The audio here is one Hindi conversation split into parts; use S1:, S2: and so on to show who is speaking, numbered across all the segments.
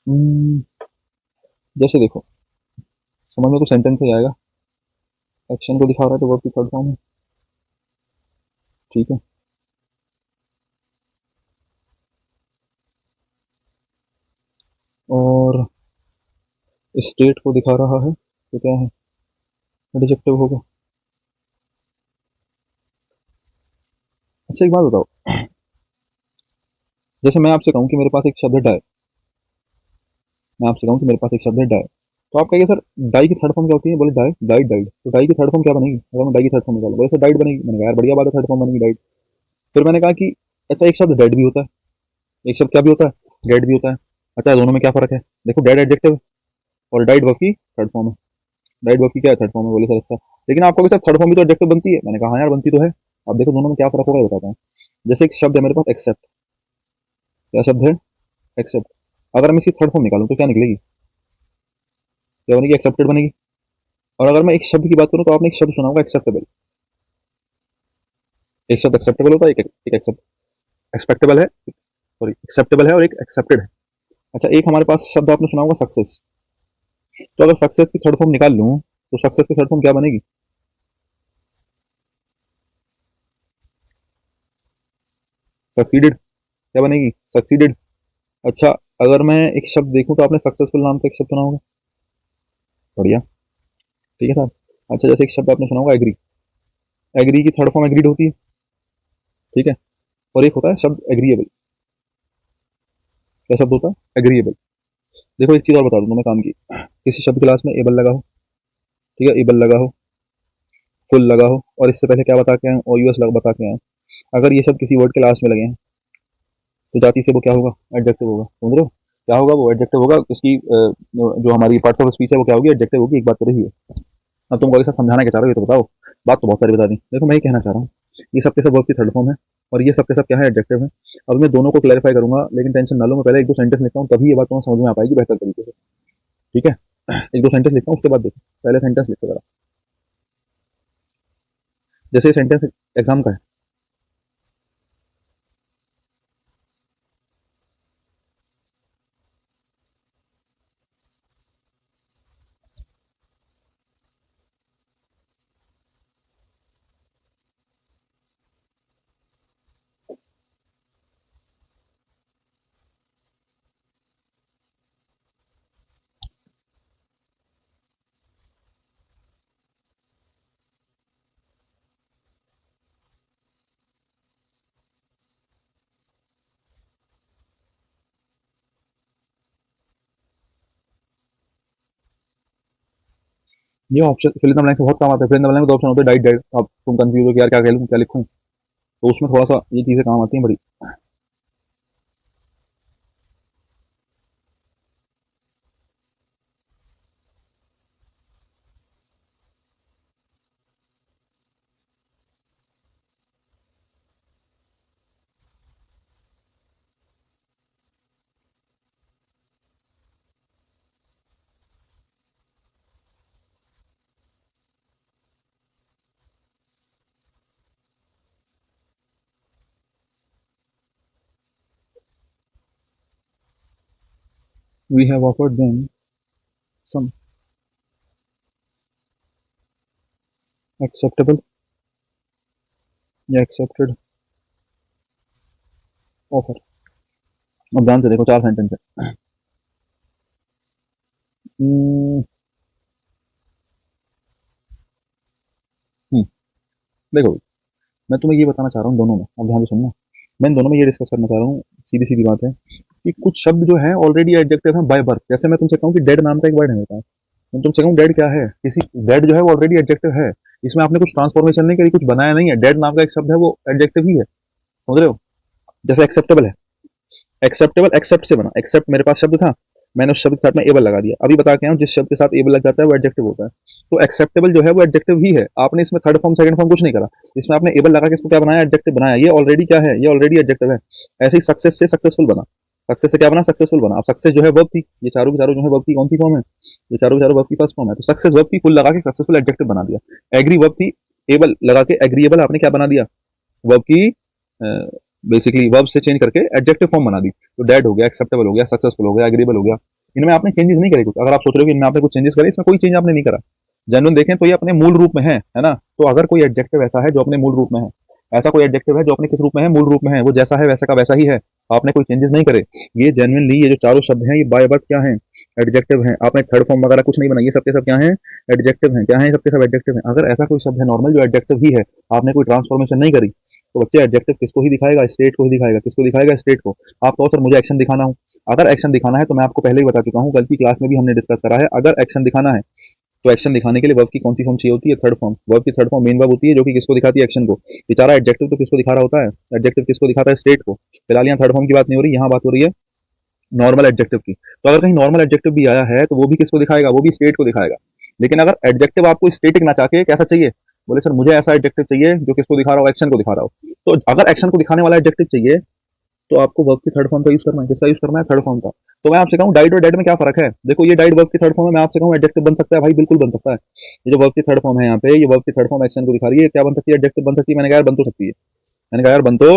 S1: हम्म, जैसे देखो, समझ में तो सेंटेंस ही आएगा। एक्शन को दिखा रहा है तो वर्ब की थर्ड फॉर्म है। ठीक है। और स्टेट को दिखा रहा है तो क्या है, एडजेक्टिव होगा। अच्छा एक बात बताओ, जैसे मैं आपसे कहूँ कि मेरे पास एक शब्द है डाई, मैं आपसे कहूँ कि मेरे पास एक शब्द है डाई, तो आप कहिए सर डाई की थर्ड फॉर्म क्या होती है, बोले डाई डाइट डाइड, तो डाई की थर्ड फॉर्म क्या बनेगी, अगर मैं डाई की थर्ड फॉर्म निकालूं, बोले सर डाइट बनेगी। मैंने कहा यार बढ़िया बात है, थर्ड फॉर्म बनेगी डाइट। फिर मैंने कहा कि अच्छा एक शब्द डेड भी होता है, एक शब्द क्या भी होता है, डेड भी होता है। अच्छा दोनों में क्या फर्क है, देखो डेड एडजेक्टिव और डाइट वर्ब की थर्ड फॉर्म है। डाइट वर्ब की क्या है, थर्ड फॉर्म है। बोले सर अच्छा, लेकिन आपको भी सर थर्ड फॉर्म भी तो एडजेक्टिव बनती है। मैंने कहा हाँ यार बनती तो है। अब देखो दोनों में क्या फर्क होगा ये बताता हूँ। जैसे एक शब्द है मेरे पास एक्सेप्ट, क्या शब्द है, एक्सेप्ट। अगर मैं इसकी थर्ड फॉर्म निकालूं तो क्या निकलेगी, क्या बनेगी, एक्सेप्टेड बनेगी। और अगर मैं एक शब्द की बात करूं तो आपने एक शब्द सुना होगा एक्सेप्टेबल, एक शब्द एक्सेप्टेबल होता है, एक एक्सेप्ट एक्सपेक्टेबल है, सॉरी एक्सेप्टेबल है और एक एक्सेप्टेड है। अच्छा एक हमारे पास शब्द आपने सुना होगा सक्सेस, तो अगर सक्सेस की थर्ड फॉर्म निकाल लूं तो सक्सेस की थर्ड फॉर्म क्या बनेगी, सक्सीडेड, क्या बनेगी, सक्सीडेड। अच्छा अगर मैं एक शब्द देखूं तो आपने सक्सेसफुल नाम का एक शब्द सुना होगा, बढ़िया, ठीक है साहब। अच्छा जैसे एक शब्द आपने सुना होगा एग्री, एग्री की थर्ड फॉर्म एग्रीड होती है, ठीक है। और एक होता है शब्द एग्रीएबल, क्या शब्द होता है, एग्रीएबल। देखो एक चीज और बता दूं तुम्हें काम की, किसी शब्द के लास्ट में एबल लगा हो, ठीक है, एबल लगा हो, फुल लगा हो, और इससे पहले क्या बता के आए, ओ यूएस लगा बता के आए, अगर ये शब्द किसी वर्ड के लास्ट में लगे हैं तो जाति से वो क्या होगा, एडजेक्टिव होगा, समझ रहे हो, क्या होगा, वो एडजेक्टिव होगा। इसकी जो हमारी पार्ट्स ऑफ स्पीच है वो क्या होगी, एडजेक्टिव होगी। एक बात तो रही है। अब तुमको अगर समझाना क्या चाह रहे हो ये तो बताओ, बात तो बहुत सारी बता दी। देखो मैं ये कहना चाह रहा हूँ, ये सब के सब वर्ब की थर्ड फॉर्म है और ये सब के सब क्या है, एडजेक्टिव है। अब मैं दोनों को क्लैरिफाई करूंगा, लेकिन टेंशन ना लो, मैं पहले एक दो सेंटेंस लिखता हूँ तभी ये बात तुम्हें समझ में आ पाएगी बेहतर तरीके से। ठीक है, एक दो सेंटेंस लिखता हूँ उसके बाद देखो, पहले सेंटेंस लिखो जरा। जैसे सेंटेंस एग्जाम का है, ये option fill in the blank से बहुत काम आता है। फिल इन द ब्लैंक में दो ऑप्शन होते हैं, डाइट डाइट। अब तुम कंफ्यूज हो कि यार क्या कह लूं क्या लिखूं, तो उसमें थोड़ा सा ये चीजें काम आती हैं बड़ी। We have offered them some acceptable या एक्सेप्टेड ऑफर। अब ध्यान से देखो, चार सेंटेंस है। हम्म, हम्म, देखो मैं तुम्हें ये बताना चाह रहा हूँ दोनों में, अब ध्यान से सुनना। मैं इन दोनों में ये डिस्कस करना चाह रहा हूँ, सीधी सीधी बात है कि कुछ शब्द जो है ऑलरेडी एडजेक्टिव है बाय बर्थ। जैसे मैं तुमसे कहूँ कि डेड नाम का एक वर्ड है मेरे पास, मैं तुमसे कहूँ डेड क्या है, किसी डेड जो है वो ऑलरेडी एडजेक्टिव है। इसमें आपने कुछ ट्रांसफॉर्मेशन नहीं करी, कुछ बनाया नहीं है। डेड नाम का एक शब्द है वो एडजेक्टिव ही है, समझ रहे हो। जैसे एक्सेप्टेबल है, एक्सेप्टेबल एक्सेप्ट से बना, एक्सेप्ट मेरे पास शब्द था, मैंने उस शब्द के साथ में एबल लगा दिया। अभी बता के आया हूं, जिस शब्द के साथ एबल लग जाता है वो एडजेक्टिव होता है। तो एक्सेप्टेबल जो है वो एडजेक्टिव ही है। आपने इसमें थर्ड फॉर्म सेकंड फॉर्म कुछ नहीं करा, इसमें आपने एबल लगा के इसको क्या बनाया, एडजेक्टिव बनाया। ये ऑलरेडी क्या है, ये ऑलरेडी एडजेक्टिव है। ऐसे ही सक्सेस से सक्सेसफुल बना, सक्सेस से क्या बना, सक्सेसफुल बना। अब सक्सेस जो है वर्ब थी, ये चारों के चारों जो है वर्ब की कौन सी फॉर्म है, ये चारों के चारों वर्ब की फर्स्ट फॉर्म है। तो सक्सेस वर्ब की फुल लगा के सक्सेसफुल एडजेक्टिव बना दिया। एग्री वर्ब थी, एबल लगा के एग्रीएबल आपने क्या बना दिया, वर्ब की बेसिकली वर्ब से चेंज करके एडजेक्टिव फॉर्म बना दी। तो डेड हो गया, एक्सेप्टेबल हो गया, सक्सेसफुल हो गया, एग्रीबल हो गया। इनमें आपने चेंजेस नहीं करे कुछ। अगर आप सोच रहे हो कि इनमें आपने कुछ चेंजेस करे, इसमें कोई चेंज आपने नहीं करा। जेन्युइन देखें तो ये अपने मूल रूप में है ना। तो अगर कोई एडजेक्टिव ऐसा है जो अपने मूल रूप में है, ऐसा कोई एडजेक्टिव है जो अपने किस रूप में है, मूल रूप में है, वो जैसा है वैसा का वैसा ही है, आपने कोई चेंजेस नहीं करे, ये जेन्युइनली ये जो चारों शब्द हैं ये बाय बर्थ क्या है, एडजेक्टिव हैं। आपने थर्ड फॉर्म वगैरह कुछ नहीं बनाई, ये सबके सब क्या है, एडजेक्टिव हैं। क्या है, सबके सब एडजेक्टिव हैं। अगर ऐसा कोई शब्द है नॉर्मल जो एडजेक्टिव ही है, आपने कोई ट्रांसफॉर्मेशन नहीं करी, तो बच्चे एडजेक्टिव किसको ही दिखाएगा, स्टेट को ही दिखाएगा। किसको दिखाएगा, स्टेट को। आप कहो सर मुझे एक्शन दिखाना हो, अगर एक्शन दिखाना है तो मैं आपको पहले ही बता चुका हूँ, कल की क्लास में भी हमने डिस्कस करा है, अगर एक्शन दिखाना है तो एक्शन दिखाने के लिए वर्ब की कौन सी फॉर्म चाहिए होती है, थर्ड फॉर्म। वर्ब की थर्ड फॉर्म मेन वर्ब होती है जो कि किसको दिखाती है, एक्शन को। बेचारा एडजेक्टिव तो किसको दिखा रहा होता है, एडजेक्टिव किसको दिखाता है, स्टेट को। फिलहाल यहाँ थर्ड फॉर्म की बात नहीं हो रही, यहाँ बात हो रही है नॉर्मल एडजेक्टिव की। तो अगर कहीं नॉर्मल एडजेक्टिव भी आया है तो वो भी किसको दिखाएगा, वो भी स्टेट को दिखाएगा। लेकिन अगर एडजेक्टिव आपको स्टेटिक ना चाह के कैसा चाहिए, बोले सर मुझे ऐसा एडजेक्टिव चाहिए जो किसको दिखा रहा हो, एक्शन को दिखा रहा हो। तो अगर एक्शन को दिखाने वाला एडजेक्टिव चाहिए तो आपको वर्ब की थर्ड फॉर्म का यूज करना है। किसका यूज करना है, थर्ड फॉर्म का। तो मैं आपसे कहूँ डाइड और डेड में क्या फर्क है, देखो ये डाइड वर्ब की थर्ड फॉर्म है, मैं आपसे कहूँ एडजेक्टिव बन सकता है, भाई बिल्कुल बन सकता है। ये जो वर्ब की थर्ड फॉर्म है यहाँ पे, ये वर्ब की थर्ड फॉर्म एक्शन को दिखा रही है, क्या बन सकती है, एडजेक्टिव बन सकती है। मैंने कहा यार बन तो सकती है, मैंने कहा यार बन तो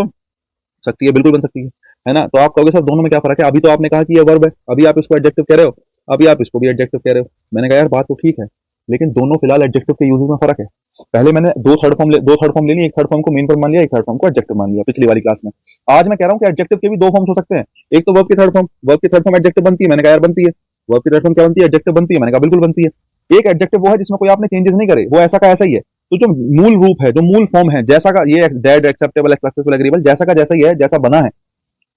S1: सकती है, बिल्कुल बन सकती है ना। तो आप कहोगे सर दोनों में क्या फर्क है, अभी तो आपने कहा कि ये वर्ब है, अभी आप इसको एडजेक्टिव कह रहे हो, अभी आप इसको भी एडजेक्टिव कह रहे हो। मैंने कहा यार बात तो ठीक है, लेकिन दोनों फिलहाल एडजेक्टिव के यूजेस में फर्क है। पहले मैंने दो थर्ड फॉर्म ले ली, एक थर्ड फॉर्म को मेन फॉर्म मान लिया, एक थर्ड फॉर्म को एडजेक्टिव मान लिया पिछली वाली क्लास में। आज मैं कह रहा हूँ कि एडजेक्टिव के भी दो फॉर्म्स हो सकते हैं। एक तो वर्ब की थर्ड फॉर्म, वर्ब की थर्ड फॉर्म एडजेक्टिव बनती है, मैंने कहा यार बनती है। वर्ब की थर्ड फॉर्म क्या बनती है, एडजेक्टिव बनती है, मैंने कहा बिल्कुल बनती है। एक एडजेक्टिव वो है जिसमें कोई आपने चेंजेस नहीं करे, वो ऐसा का ऐसा ही है। तो जो मूल रूप है, जो मूल फॉर्म है, जैसा का ये डेड, एक्सेप्टेबल, सक्सेसफुल, एग्रीबल, जैसा का जैसा ही है, जैसा बना है,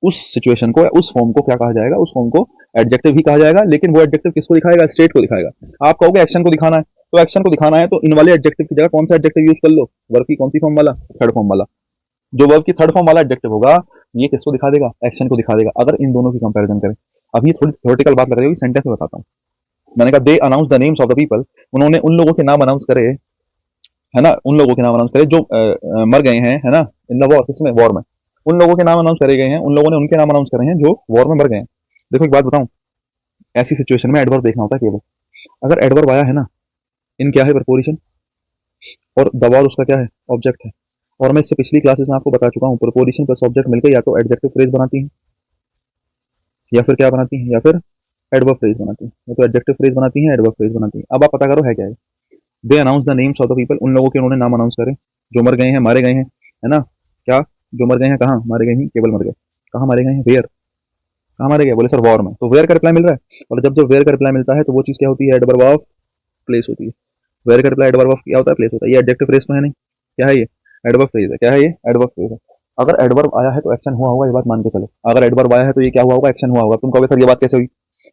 S1: उस सिचुएशन को, उस फॉर्म को क्या कहा जाएगा, उस फॉर्म को एडजेक्टिव ही कहा जाएगा। लेकिन वो एडजेक्टिव किसको दिखाएगा, स्टेट को दिखाएगा। आप कहोगे एक्शन को दिखाना है, तो एक्शन को दिखाना है तो इन वाले एडजेक्टिव की जगह कौन सा एडजेक्टिव यूज कर लो, वर्ब की कौन सी फॉर्म वाला, थर्ड फॉर्म वाला। जो वर्ब की थर्ड फॉर्म वाला एडजेक्टिव होगा, ये किसको दिखा देगा, एक्शन को दिखा देगा। अगर इन दोनों की कंपैरिजन करें, अभी थोड़ी थ्योरेटिकल बात लग रही होगी, सेंटेंस में बताता हूँ। मैंने कहा दे announce the names of the people, उन्होंने उन लोगों के नाम अनाउंस करे, है ना, उन लोगों के नाम अनाउंस करे जो मर गए हैं, है ना, इन द वॉर, किसमें, वॉर में। उन लोगों के नाम अनाउंस करे गए हैं, उन लोगों ने उनके नाम अनाउंस करे हैं जो वॉर में मर गए हैं। देखो एक बात बताऊं, ऐसी सिचुएशन में एडवर्ब देखना होता है केवल। अगर एडवर्ब आया है ना, इन क्या है, प्रपोजिशन, और द वॉर उसका क्या है, ऑब्जेक्ट है। और मैं इससे पिछली क्लासेस में आपको बता चुका हूँ, प्रपोजिशन प्लस ऑब्जेक्ट मिलकर या तो एडजेक्टिव फ्रेज बनाती है, या फिर क्या बनाती है, या फिर एडवर्ब फ्रेज बनाती है, या तो एडजेक्टिव फ्रेज बनाती है, एडवर्ब फ्रेज बनाती है। अब आप पता करो है क्या है। दे announce the names of the people, उन लोगों के उन्होंने नाम अनाउंस करे जो मर गए हैं, मारे गए हैं, है ना। क्या, जो मर गए हैं, कहाँ मारे गए हैं, केवल मर गए, कहाँ मारे गए हैं, वेयर, कहाँ मारे गए, बोले सर वॉर में। तो वेयर का रिप्लाई मिल रहा है, और जब वेयर का रिप्लाई मिलता है तो वो चीज क्या होती है, एडवर्ब ऑफ प्लेस होती है। वेयर का रिप्लाई एडवर्ब ऑफ क्या होता है, प्लेस होता है। ये एडजेक्टिव फ्रेज तो है नहीं, क्या है ये, एडवर्ब फ्रेज है। क्या है ये, एडवर्ब फ्रेज है। अगर एडवर्ब आया है तो एक्शन हुआ होगा, ये बात मान के चलो। अगर एडवर्ब आया है तो ये क्या हुआ होगा, एक्शन हुआ होगा। तुम कहोगे सर ये बात कैसे हुई,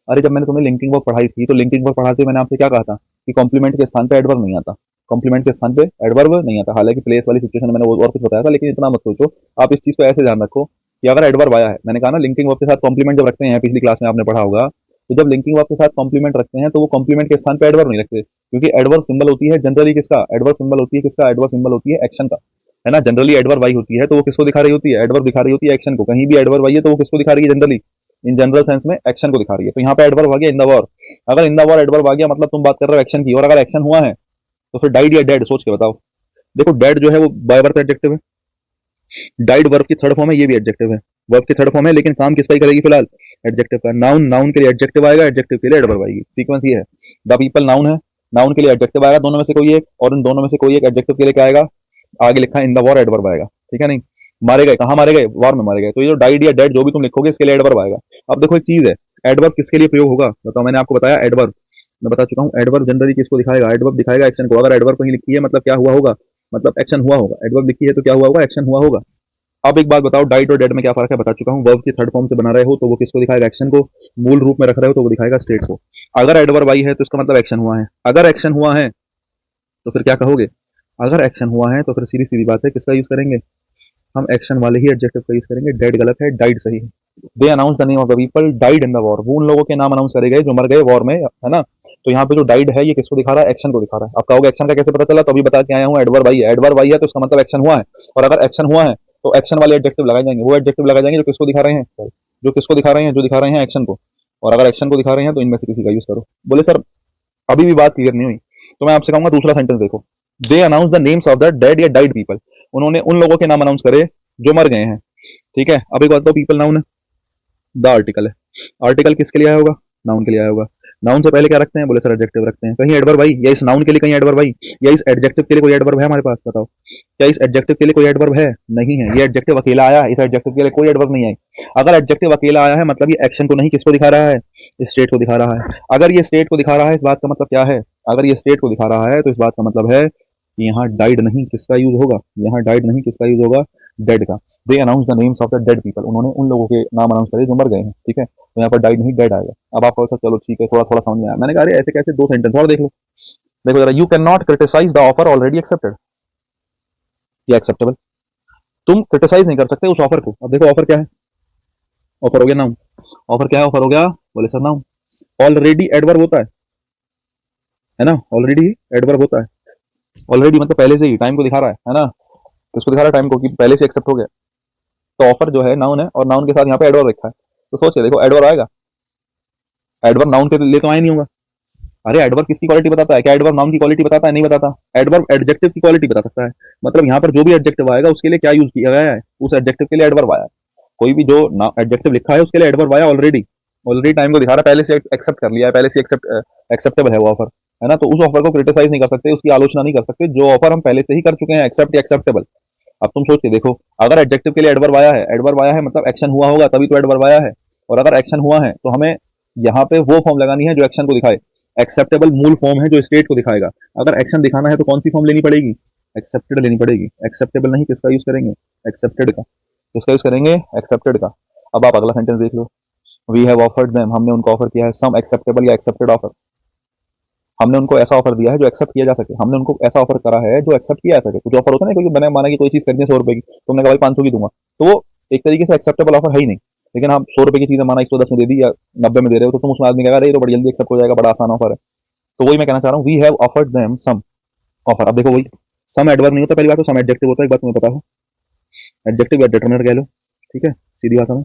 S1: अरे जब मैंने तुम्हें लिंकिंग वर्ब पढ़ाई थी, तो लिंकिंग वर्ब पढ़ाते हुए मैंने आपसे क्या कहा था कि कॉम्प्लीमेंट के स्थान पे एडवर्ब नहीं आता, कॉम्प्लीमेंट के स्थान पे एडवर्ब नहीं आता। हालांकि प्लेस वाली सिचुएशन में मैंने और कुछ बताया था, लेकिन इतना मत सोचो। आप इस चीज को ऐसे ध्यान रखो कि अगर एडवर्ब आया है, मैंने कहा ना लिंकिंग वर्ब के साथ कॉम्प्लीमेंट जब रखते हैं, पिछली क्लास में आपने पढ़ा होगा, तो जब लिंकिंग वर्ब के साथ कॉम्प्लीमेंट रखते हैं तो वो कॉम्प्लीमेंट के स्थान पे एडवर्ब नहीं रखते, क्योंकि एडवर्ब सिंबल होती है जनरली किसका, एडवर्ब सिंबल होती है किसका, एडवर्ब सिंबल होती है एक्शन का, है ना। जनरली एडवर्ब आई होती है तो वो किसको दिखा रही होती है, एडवर्ब दिखा रही होती है एक्शन को। कहीं भी एडवर्ब आई है तो वो किसको दिखा रही है, जनरली, इन जनरल सेंस में एक्शन को दिखा रही है। तो यहाँ पे एडवर्ब आ गया इन द वॉर। अगर इन द वॉर एडवर्ब आ गया मतलब तुम बात कर रहे हो एक्शन की, और अगर एक्शन हुआ है तो फिर डाइड या डेड, सोच के बताओ। देखो डेड जो है वो बाय बर्थ एडजेक्टिव है, डाइड वर्ब की थर्ड फॉर्म है, ये भी एडजेक्टिव है। वर्ब की थर्ड फॉर्म है लेकिन काम किसका ही करेगी फिलहाल, एडजेक्टिव का। नाउन, नाउन के लिए एडजेक्टिव आएगा, एडजेक्टिव के लिए एडवर्ब आएगी। सीक्वेंस ये है। द पीपल नाउन है, नाउन के लिए एडजेक्टिव आएगा, दोनों में से कोई एक, और इन दोनों में से कोई एक एडजेक्टिव के लिए क्या आएगा, आगे लिखा है इन द वॉर, एडवर्ब आएगा। ठीक है नहीं, मारे गए, कहाँ मारे गए, वॉर में मारे गए। तो ये जो डाइड या डेड जो भी तुम लिखोगे इसके लिए एडवर्ब आएगा। अब देखो एक चीज है, एडवर्ब किसके लिए प्रयोग होगा बताओ। मैंने आपको बताया एडवर्ब, मैं बता चुका हूँ एडवर्ब जनरली किसको दिखाएगा, एडवर्ब दिखाएगा एक्शन को। अगर एडवर्ब कहीं लिखी है मतलब क्या हुआ होगा, मतलब एक्शन हुआ होगा। एडवर्ब लिखी है तो क्या हुआ होगा, एक्शन हुआ होगा। अब एक बात बताओ, डाइट और डेड में क्या फर्क है, बता चुका हूँ। वर्ब की थर्ड फॉर्म से बना रहे हो तो वो किसको दिखाएगा, एक्शन को। मूल रूप में रख रहे हो तो वो दिखाएगा स्टेट को। अगर एडवर्ब आई है तो इसका मतलब एक्शन हुआ है। अगर एक्शन हुआ है तो फिर क्या कहोगे, अगर एक्शन हुआ है तो फिर सीधी सीधी बात है किसका यूज करेंगे, हम एक्शन वाले ही एडजेक्टिव का यूज करेंगे। डेड गलत है, डाइड सही है। दे announce the name of the people died in the war, वो उन लोगों के नाम अनाउंस करे गए जो मर गए वॉर में, है ना। तो यहाँ पे जो डाइड है ये किसको दिखा रहा है, एक्शन को दिखा रहा है। आप कहोगे एक्शन का कैसे पता चला, तो अभी बता के आया हूँ, एडवर्ब आई है। एडवर्ब आई है तो इसका मतलब एक्शन हुआ है, और अगर एक्शन हुआ है तो एक्शन वाले एडजेक्टिव लगाए जाएंगे। वो एडजेक्टिव लगाए जाएंगे जो किसको दिखा रहे हैं, जो किसको दिखा रहे हैं, जो दिखा रहे हैं एक्शन को। और अगर एक्शन को दिखा रहे हैं तो इनमें से किसी का यूज करो। बोले सर अभी भी बात क्लियर नहीं हुई, तो मैं आपसे कहूंगा दूसरा सेंटेंस देखो। दे announce the names of the dead या डाइड पीपल, उन्होंने उन लोगों के नाम अनाउंस करे जो मर गए हैं। ठीक है, अब एक बात तो पीपल नाउन है, द आर्टिकल है। आर्टिकल किसके लिए आया होगा, नाउन के लिए आया होगा। नाउन से पहले क्या रखते हैं? बोले सर एडजेक्टिव रखते हैं। कहीं एडवर्ब आई या इस नाउन के लिए कहीं एडवर्ब आई या इस एडजेक्टिव के लिए कोई एडवर्ब है हमारे पास? बताओ, क्या इस एडजेक्टिव के लिए कोई एडवर्ब है? नहीं है। ये एडजेक्टिव अकेला आया है, इस एडजेक्टिव के लिए कोई एडवर्ब नहीं आई। अगर एडजेक्टिव अकेला आया है मतलब ये एक्शन को नहीं, किसको दिखा रहा है? स्टेट को दिखा रहा है। अगर ये स्टेट को दिखा रहा है, इस बात का मतलब क्या है? अगर ये स्टेट को दिखा रहा है तो इस बात का मतलब है कि यहाँ डाइड नहीं किसका यूज होगा? यहाँ डाइड नहीं किसका यूज होगा? डेड का। दे announce the names of the dead people, उन्होंने उन लोगों के नाम अनाउंस करे जो मर गए हैं। ठीक है, तो यहाँ पर डाइड नहीं डेड आएगा। अब आप कहो सर चलो ठीक है, थोड़ा थोड़ा समझ में आया। मैंने कहा अरे ऐसे कैसे, दो सेंटेंस और देख लो। देखो जरा, you can not criticise the offer already accepted, ये एक्सेप्टेबल। तुम क्रिटिसाइज नहीं कर सकते उस ऑफर को। अब देखो ऑफर क्या है? ऑफर हो गया नाउन। ऑफर क्या है? ऑफर हो गया, बोले सर नाउन। ऑलरेडी एडवर्ब होता है ना? ऑलरेडी एडवर्ब होता है। ऑलरेडी मतलब पहले से ही, टाइम को दिखा रहा है ना? किसको दिखा रहा है? टाइम को, कि पहले से एक्सेप्ट हो गया। तो ऑफर जो है नाउन है, और नाउन के साथ यहाँ पे एडवर्ब रखा है। तो सोचिए, देखो एडवर्ब आएगा। एडवर्ब नाउन के लिए तो आया नहीं होगा। अरे एडवर्ब किसकी क्वालिटी बताता है? क्या एडवर्ब नाउन की क्वालिटी बताता है? नहीं बताता। एडवर्ब एडजेक्टिव की क्वालिटी बता सकता है। मतलब यहाँ पर जो भी एडजेक्टिव आएगा उसके लिए क्या यूज किया गया है? उस एडजेक्टिव के लिए एडवर्ब आया है। कोई भी जो एडजेक्टिव लिखा है उसके लिए एडवर्ब आया ऑलरेडी। ऑलरेडी टाइम को दिखा रहा है, पहले से एक्सेप्ट कर लिया है, पहले से एक्सेप्टेबल है वो ऑफर, है ना? तो उस ऑफर को क्रिटिसाइज नहीं कर सकते, उसकी आलोचना नहीं कर सकते। जो ऑफर हम पहले से ही कर चुके हैं, एक्सेप्ट या एक्सेप्टेबल। अब तुम सोच के देखो, अगर एडजेक्टिव के लिए एडवर्ब आया है, एडवर्ब आया है मतलब एक्शन हुआ होगा तभी तो एडवर्ब आया है। और अगर एक्शन हुआ है तो हमें यहाँ पे वो फॉर्म लगानी है जो एक्शन को दिखाए। एक्सेप्टेबल मूल फॉर्म है जो स्टेट को दिखाएगा। अगर एक्शन दिखाना है तो कौन सी फॉर्म लेनी पड़ेगी? एक्सेप्टेड लेनी पड़ेगी। एक्सेप्टेबल नहीं, किसका यूज करेंगे? एक्सेप्टेड का। किसका यूज करेंगे? एक्सेप्टेड का। अब आप अगला सेंटेंस देख लो। वी हैव ऑफर्ड देम, हमने उनको ऑफर किया है सम एक्सेप्टेबल या एक्सेप्टेड ऑफर। हमने उनको ऐसा ऑफर दिया है जो एक्सेप्ट किया जा सके। हमने उनको ऐसा ऑफर करा है जो एक्सेप्ट किया जा सके। कुछ ऑफर होता है ना, कोई मैंने माना कि कोई चीज खरीदनी है 100 रुपए की, तुमने कहा भाई 500 की दूंगा, तो वो एक तरीके से एक्सेप्टेबल ऑफर है ही नहीं। लेकिन आप 100 रुपए की चीजें माना 110 में दे दी या 90 में दे रहे हो, तो तुम उसमें आदमी कहेगा अरे ये तो बड़ी जल्दी एक्सेप्ट हो जाएगा, बड़ा आसान ऑफर है। तो वही मैं कहना चाह रहा हूँ, we have offered them some offer. अब देखो वही, सम एडवर्ब नहीं होता पहली बात, तो सम एडजेक्टिव होता है, एक बात तुम्हें पता हो। एडजेक्टिव या डिटरमिनर कह लो, ठीक है, सीधी भाषा में।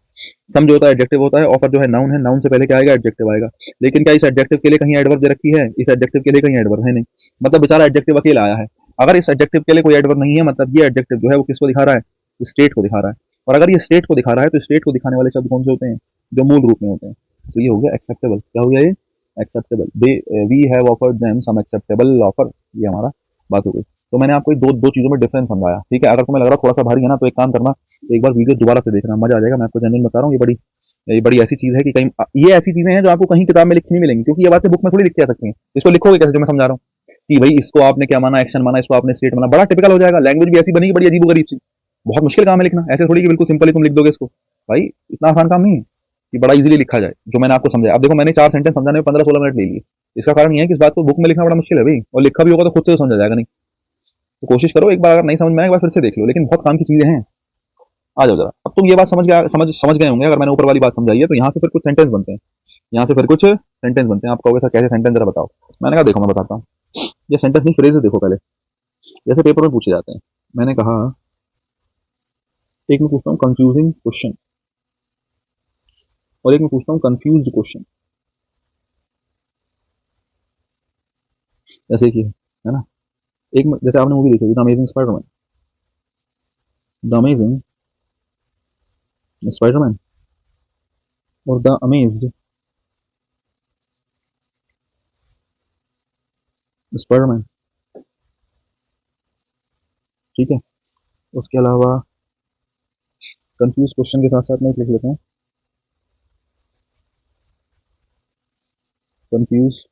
S1: सम जो होता है एडजेक्टिव होता है, ऑफर जो है नाउन है, नाउन से पहले क्या आएगा? एडजेक्टिव आएगा। लेकिन क्या इस एडजेक्टिव के लिए कहीं एडवर्ब दे रखी है? इस एडजेक्टिव के लिए कहीं एडवर्ब है नहीं। मतलब बेचारा एडजेक्टिव अकेला आया है। अगर इस एडजेक्टिव के लिए कोई एडवर्ब नहीं है, मतलब ये एडजेक्टिव जो है वो किसको दिखा रहा है? स्टेट को दिखा रहा है। और अगर ये स्टेट को दिखा रहा है तो स्टेट को दिखाने वाले शब्द कौन से होते हैं? जो मूल रूप में होते हैं। तो ये हो गया एक्सेप्टेबल। क्या हो गया ये? Acceptable. They we have offered them some acceptable offer, ये हमारा बात हो गई। तो मैंने आपको दो दो चीजों में डिफरेंस समझाया, ठीक है। अगर तुम्हें लग रहा थोड़ा सा भारी है ना, तो एक काम करना, एक बार वीडियो दोबारा से देखना, मजा आ जाएगा। मैं आपको जेन्युइन बता रहा हूँ, ये बड़ी ऐसी चीज है कि कहीं ये ऐसी चीजें हैं जो आपको कहीं किताब में लिखी नहीं मिलेंगी, क्योंकि ये बातें बुक में थोड़ी लिखी जा सकती हैं। इसको लिखोगे कैसे? जो मैं समझा रहा हूँ कि भाई इसको आपने क्या माना, एक्शन माना, इसको आपने स्टेट माना, बड़ा टिपिकल हो जाएगा। लैंग्वेज भी ऐसी बनेगी, बड़ी अजीब गरीब सी। बहुत मुश्किल काम है लिखना, ऐसे थोड़ी कि बिल्कुल सिंपल ही तुम लिख दोगे इसको। भाई इतना आसान काम नहीं है कि बड़ा इजीली लिखा जाए, जो मैंने आपको समझाया। अब देखो, मैंने 4 सेंटेंस समझाने में 15-16 मिनट ले लिए। इसका कारण ये है कि इस बात को बुक में लिखना बड़ा मुश्किल है भाई, और लिखा भी होगा तो खुद से तो समझा जाएगा नहीं। तो कोशिश करो, एक बार अगर नहीं समझ में आए एक बार फिर से देख लो, लेकिन बहुत काम की चीजें हैं। आ जाओ जरा। अब तुम ये बात समझ गए होंगे, अगर मैंने ऊपर वाली बात समझाई है, तो यहाँ से फिर कुछ सेंटेंस बनते हैं। यहाँ से फिर कुछ सेंटेंस बनते हैं। आप कहोगे सर कैसे सेंटेंस, जरा बताओ। मैंने कहा देखो मैं बताता हूँ। ये सेंटेंस नहीं, फ्रेजेस देखो पहले, जैसे पेपर में पूछे जाते हैं। मैंने कहा, एक मैं पूछता हूँ कंफ्यूजिंग क्वेश्चन और एक मैं पूछता हूँ कंफ्यूज्ड क्वेश्चन, जैसे कि है ना। जैसे आपने मूवी देखी होगी, the amazing Spiderman. The amazing Spiderman और द अमेज्ड स्पाइडरमैन, ठीक है। उसके अलावा कंफ्यूज क्वेश्चन के साथ साथ मैं एक लिख लेता हूँ, confuse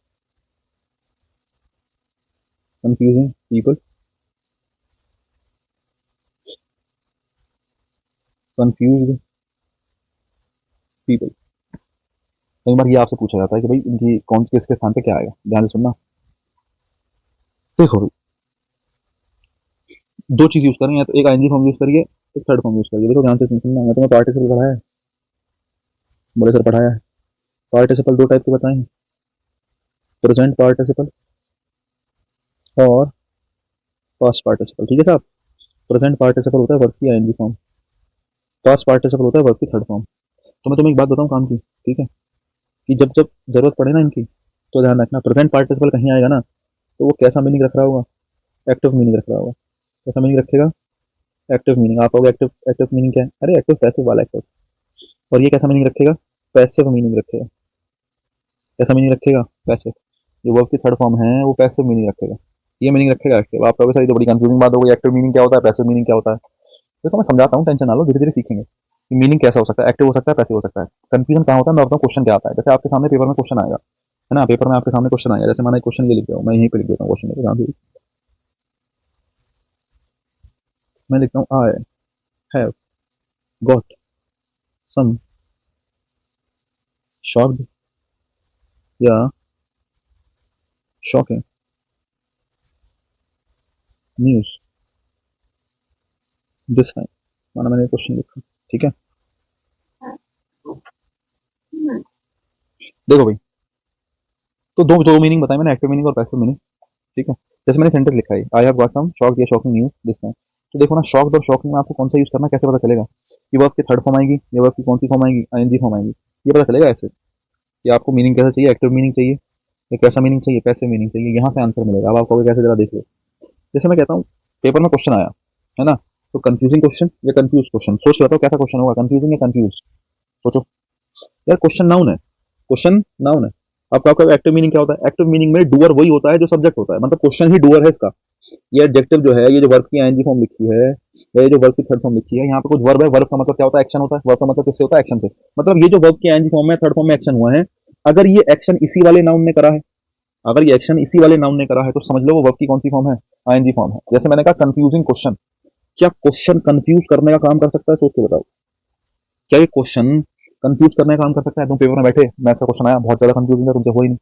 S1: confusing people, confused people. कई बार ये आपसे पूछा जाता है कि भाई इनकी कौन किसके स्थान पे क्या आएगा। ध्यान से सुनना। देखो, दो चीज यूज करेंगे, तो एक आईएनजी फॉर्म यूज करिए, एक थर्ड फॉर्म यूज करिए। देखो ध्यान से सुनना। मैं तुम्हें पार्टिसिपल पढ़ाया है, बोले सर पढ़ाया है। पार्टिसिपल दो टाइप के बताए हैं, प्रेजेंट पार्टिसिपल और पास्ट पार्टिसिपल, ठीक है साहब। प्रेजेंट पार्टिसिपल होता है वर्ब की आईएनजी फॉर्म, पास्ट पार्टिसिपल होता है वर्ब की थर्ड फॉर्म। तो मैं तुम्हें एक बात बताऊं काम की, ठीक है, कि जब जब जरूरत पड़े ना इनकी, तो ध्यान रखना प्रेजेंट पार्टिसिपल कहीं आएगा ना, तो वो कैसा मीनिंग रख रहा होगा? एक्टिव मीनिंग रख रहा होगा। कैसा मीनिंग रखेगा? Active meaning. आप कहोगे एक्टिव एक्टिव मीनिंग क्या है? अरे एक्टिव पैसिव वाला एक्टिव। और ये कैसा मीनिंग रखेगा? पैसिव मीनिंग रखेगा। कैसा मीनिंग रखेगा? पैसिव। ये वर्ब की थर्ड फॉर्म है, वो पैसिव मीनिंग रखेगा, ये मीनिंग रखेगा एक्टिव। आप कहोगे सर ये तो बड़ी कंफ्यूजिंग बात हो गई, एक्टिव मीनिंग क्या होता है, पैसिव मीनिंग क्या होता है? देखो मैं समझाता हूँ, टेंशन ना लो, धीरे धीरे सीखेंगे कि मीनिंग कैसा हो सकता है, एक्टिव हो सकता है, पैसिव हो सकता है। कंफ्यूजन कहाँ होता है, मैं बताऊँ क्वेश्चन क्या आता है। जैसे आपके सामने पेपर में क्वेश्चन आएगा, है ना, पेपर में आपके सामने क्वेश्चन आएगा, जैसे मैंने क्वेश्चन ये लिख दिया हूँ, मैं यहीं पे लिख देता हूँ क्वेश्चन में, ध्यान से मैं लिखता हूँ I have got some shocked या शॉकिंग न्यूज दिस टाइम, माना मैंने क्वेश्चन लिखा, ठीक है। देखो भाई, तो दो दो मीनिंग बताए मैंने, एक्टिव मीनिंग और पैसिव मीनिंग, ठीक है। जैसे मैंने सेंटेंस लिखा है, I have got some shocked या शॉकिंग न्यूज दिस टाइम, तो देखो ना, शॉक्ड और शॉकिंग में आपको कौन सा यूज करना है, कैसे पता चलेगा कि वर्ब की थर्ड फॉर्म आएगी या वर्ब की कौन सी फॉर्म आएगी, आईएनजी फॉर्म आएगी, ये पता चलेगा ऐसे कि आपको मीनिंग कैसा चाहिए, एक्टिव मीनिंग चाहिए या कैसा मीनिंग चाहिए, पैसिव मीनिंग चाहिए, यहाँ से आंसर मिलेगा। अब आप कहोगे कैसे, जरा देख लो। जैसे मैं कहता हूँ पेपर में क्वेश्चन आया, है ना, तो कंफ्यूजिंग क्वेश्चन या कंफ्यूज क्वेश्चन, सोच के बताओ कैसा क्वेश्चन होगा, कंफ्यूजिंग या कंफ्यूज, सोचो यार। क्वेश्चन नाउन है, क्वेश्चन नाउन है। अब आपका एक्टिव मीनिंग क्या होता है, एक्टिव मीनिंग में डूअर वही होता है जो सब्जेक्ट होता है, मतलब क्वेश्चन ही डूअर है इसका। ये एडजेक्टिव जो है, ये जो वर्ब की आईएनजी फॉर्म लिखी है, या ये जो वर्ब की थर्ड फॉर्म लिखी है, यहाँ पे कुछ वर्ब है, वर्ब का मतलब क्या होता है, एक्शन होता है, वर्ब का मतलब किससे होता है, एक्शन से। मतलब ये जो वर्ब की आईएनजी फॉर्म में थर्ड फॉर्म में एक्शन हुआ है, अगर ये एक्शन इसी वाले नाउन ने करा है, अगर ये एक्शन इसी वाले नाउन ने करा है, तो समझ लो वो वर्ब की कौन सी फॉर्म है, आईएनजी फॉर्म है। जैसे मैंने कहा कंफ्यूजिंग क्वेश्चन, क्या क्वेश्चन कंफ्यूज करने का काम कर सकता है, सोच के बताओ, क्या ये क्वेश्चन कंफ्यूज करने का काम कर सकता है? तुम पेपर में बैठे, मैं ऐसा क्वेश्चन आया बहुत ज्यादा कंफ्यूजिंग है, तुमसे हो ही नहीं,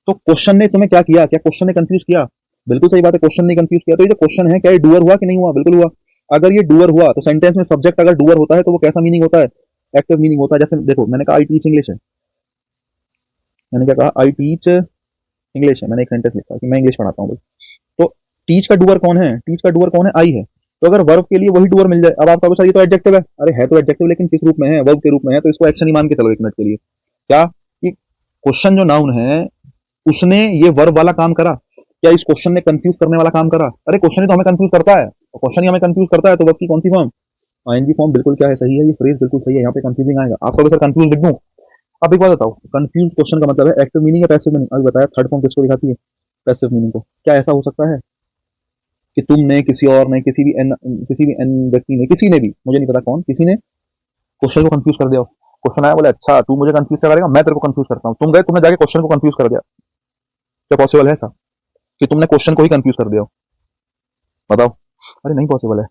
S1: तो क्वेश्चन ने तुम्हें क्या किया, क्या क्वेश्चन ने कंफ्यूज किया? बिल्कुल सही बात है, क्वेश्चन ने कंफ्यूज किया। तो ये जो क्वेश्चन है, क्या ये डूअर हुआ कि नहीं हुआ? बिल्कुल हुआ। अगर ये डूअर हुआ, तो सेंटेंस में सब्जेक्ट अगर डूअर होता है, तो वो कैसा मीनिंग होता है, एक्टिव मीनिंग होता है। जैसे देखो, मैंने कहा आई टीच इंग्लिश है, मैंने क्या कहा, आई टीच इंग्लिश है, मैंने एक सेंटेंस लिखा कि मैं इंग्लिश पढ़ाता हूँ। तो टीच का डूअर कौन है, टीच का डूअर कौन है, आई है। तो अगर वर्ब के लिए वही डूअर मिल जाए, अब आपका सर ये तो एडजेक्टिव है, अरे है तो एडजेक्टिव, लेकिन किस रूप में है, वर्ब के रूप में है, तो इसको एक्शन ही मान के चलो एक मिनट के लिए। क्या कि क्वेश्चन जो नाउन है, उसने ये वर्ब वाला काम करा, क्या इस क्वेश्चन ने कंफ्यूज करने वाला काम करा? अरे क्वेश्चन ही तो हमें कंफ्यूज करता है, क्वेश्चन ही हमें कंफ्यूज करता है, तो वर्ब की कौन सी फॉर्म, आईएनजी फॉर्म। बिल्कुल क्या है, सही है, ये फ्रेज बिल्कुल सही है, यहाँ पे कंफ्यूजिंग आएगा। आपको अगर सर कंफ्यूज लिख दूं, अब एक बात बताओ, कंफ्यूज क्वेश्चन का मतलब है एक्टिव मीनिंग या पैसिव मीनिंग? अभी बताया, थर्ड फॉर्म किसको दिखाती है, पैसिव मीनिंग को। क्या ऐसा हो सकता है कि तुमने, किसी और ने, किसी भी एन व्यक्ति ने, किसी ने भी, मुझे नहीं पता कौन, किसी ने क्वेश्चन को कंफ्यूज कर दिया हो? क्वेश्चन आया, बोले अच्छा तू मुझे कंफ्यूज करेगा, मैं तेरे को कंफ्यूज करता हूँ, तुम गए, तुमने जाके क्वेश्चन को कंफ्यूज कर दिया। क्या पॉसिबल है ऐसा कि तुमने क्वेश्चन को ही कंफ्यूज कर दिया हो? बताओ। अरे नहीं पॉसिबल है।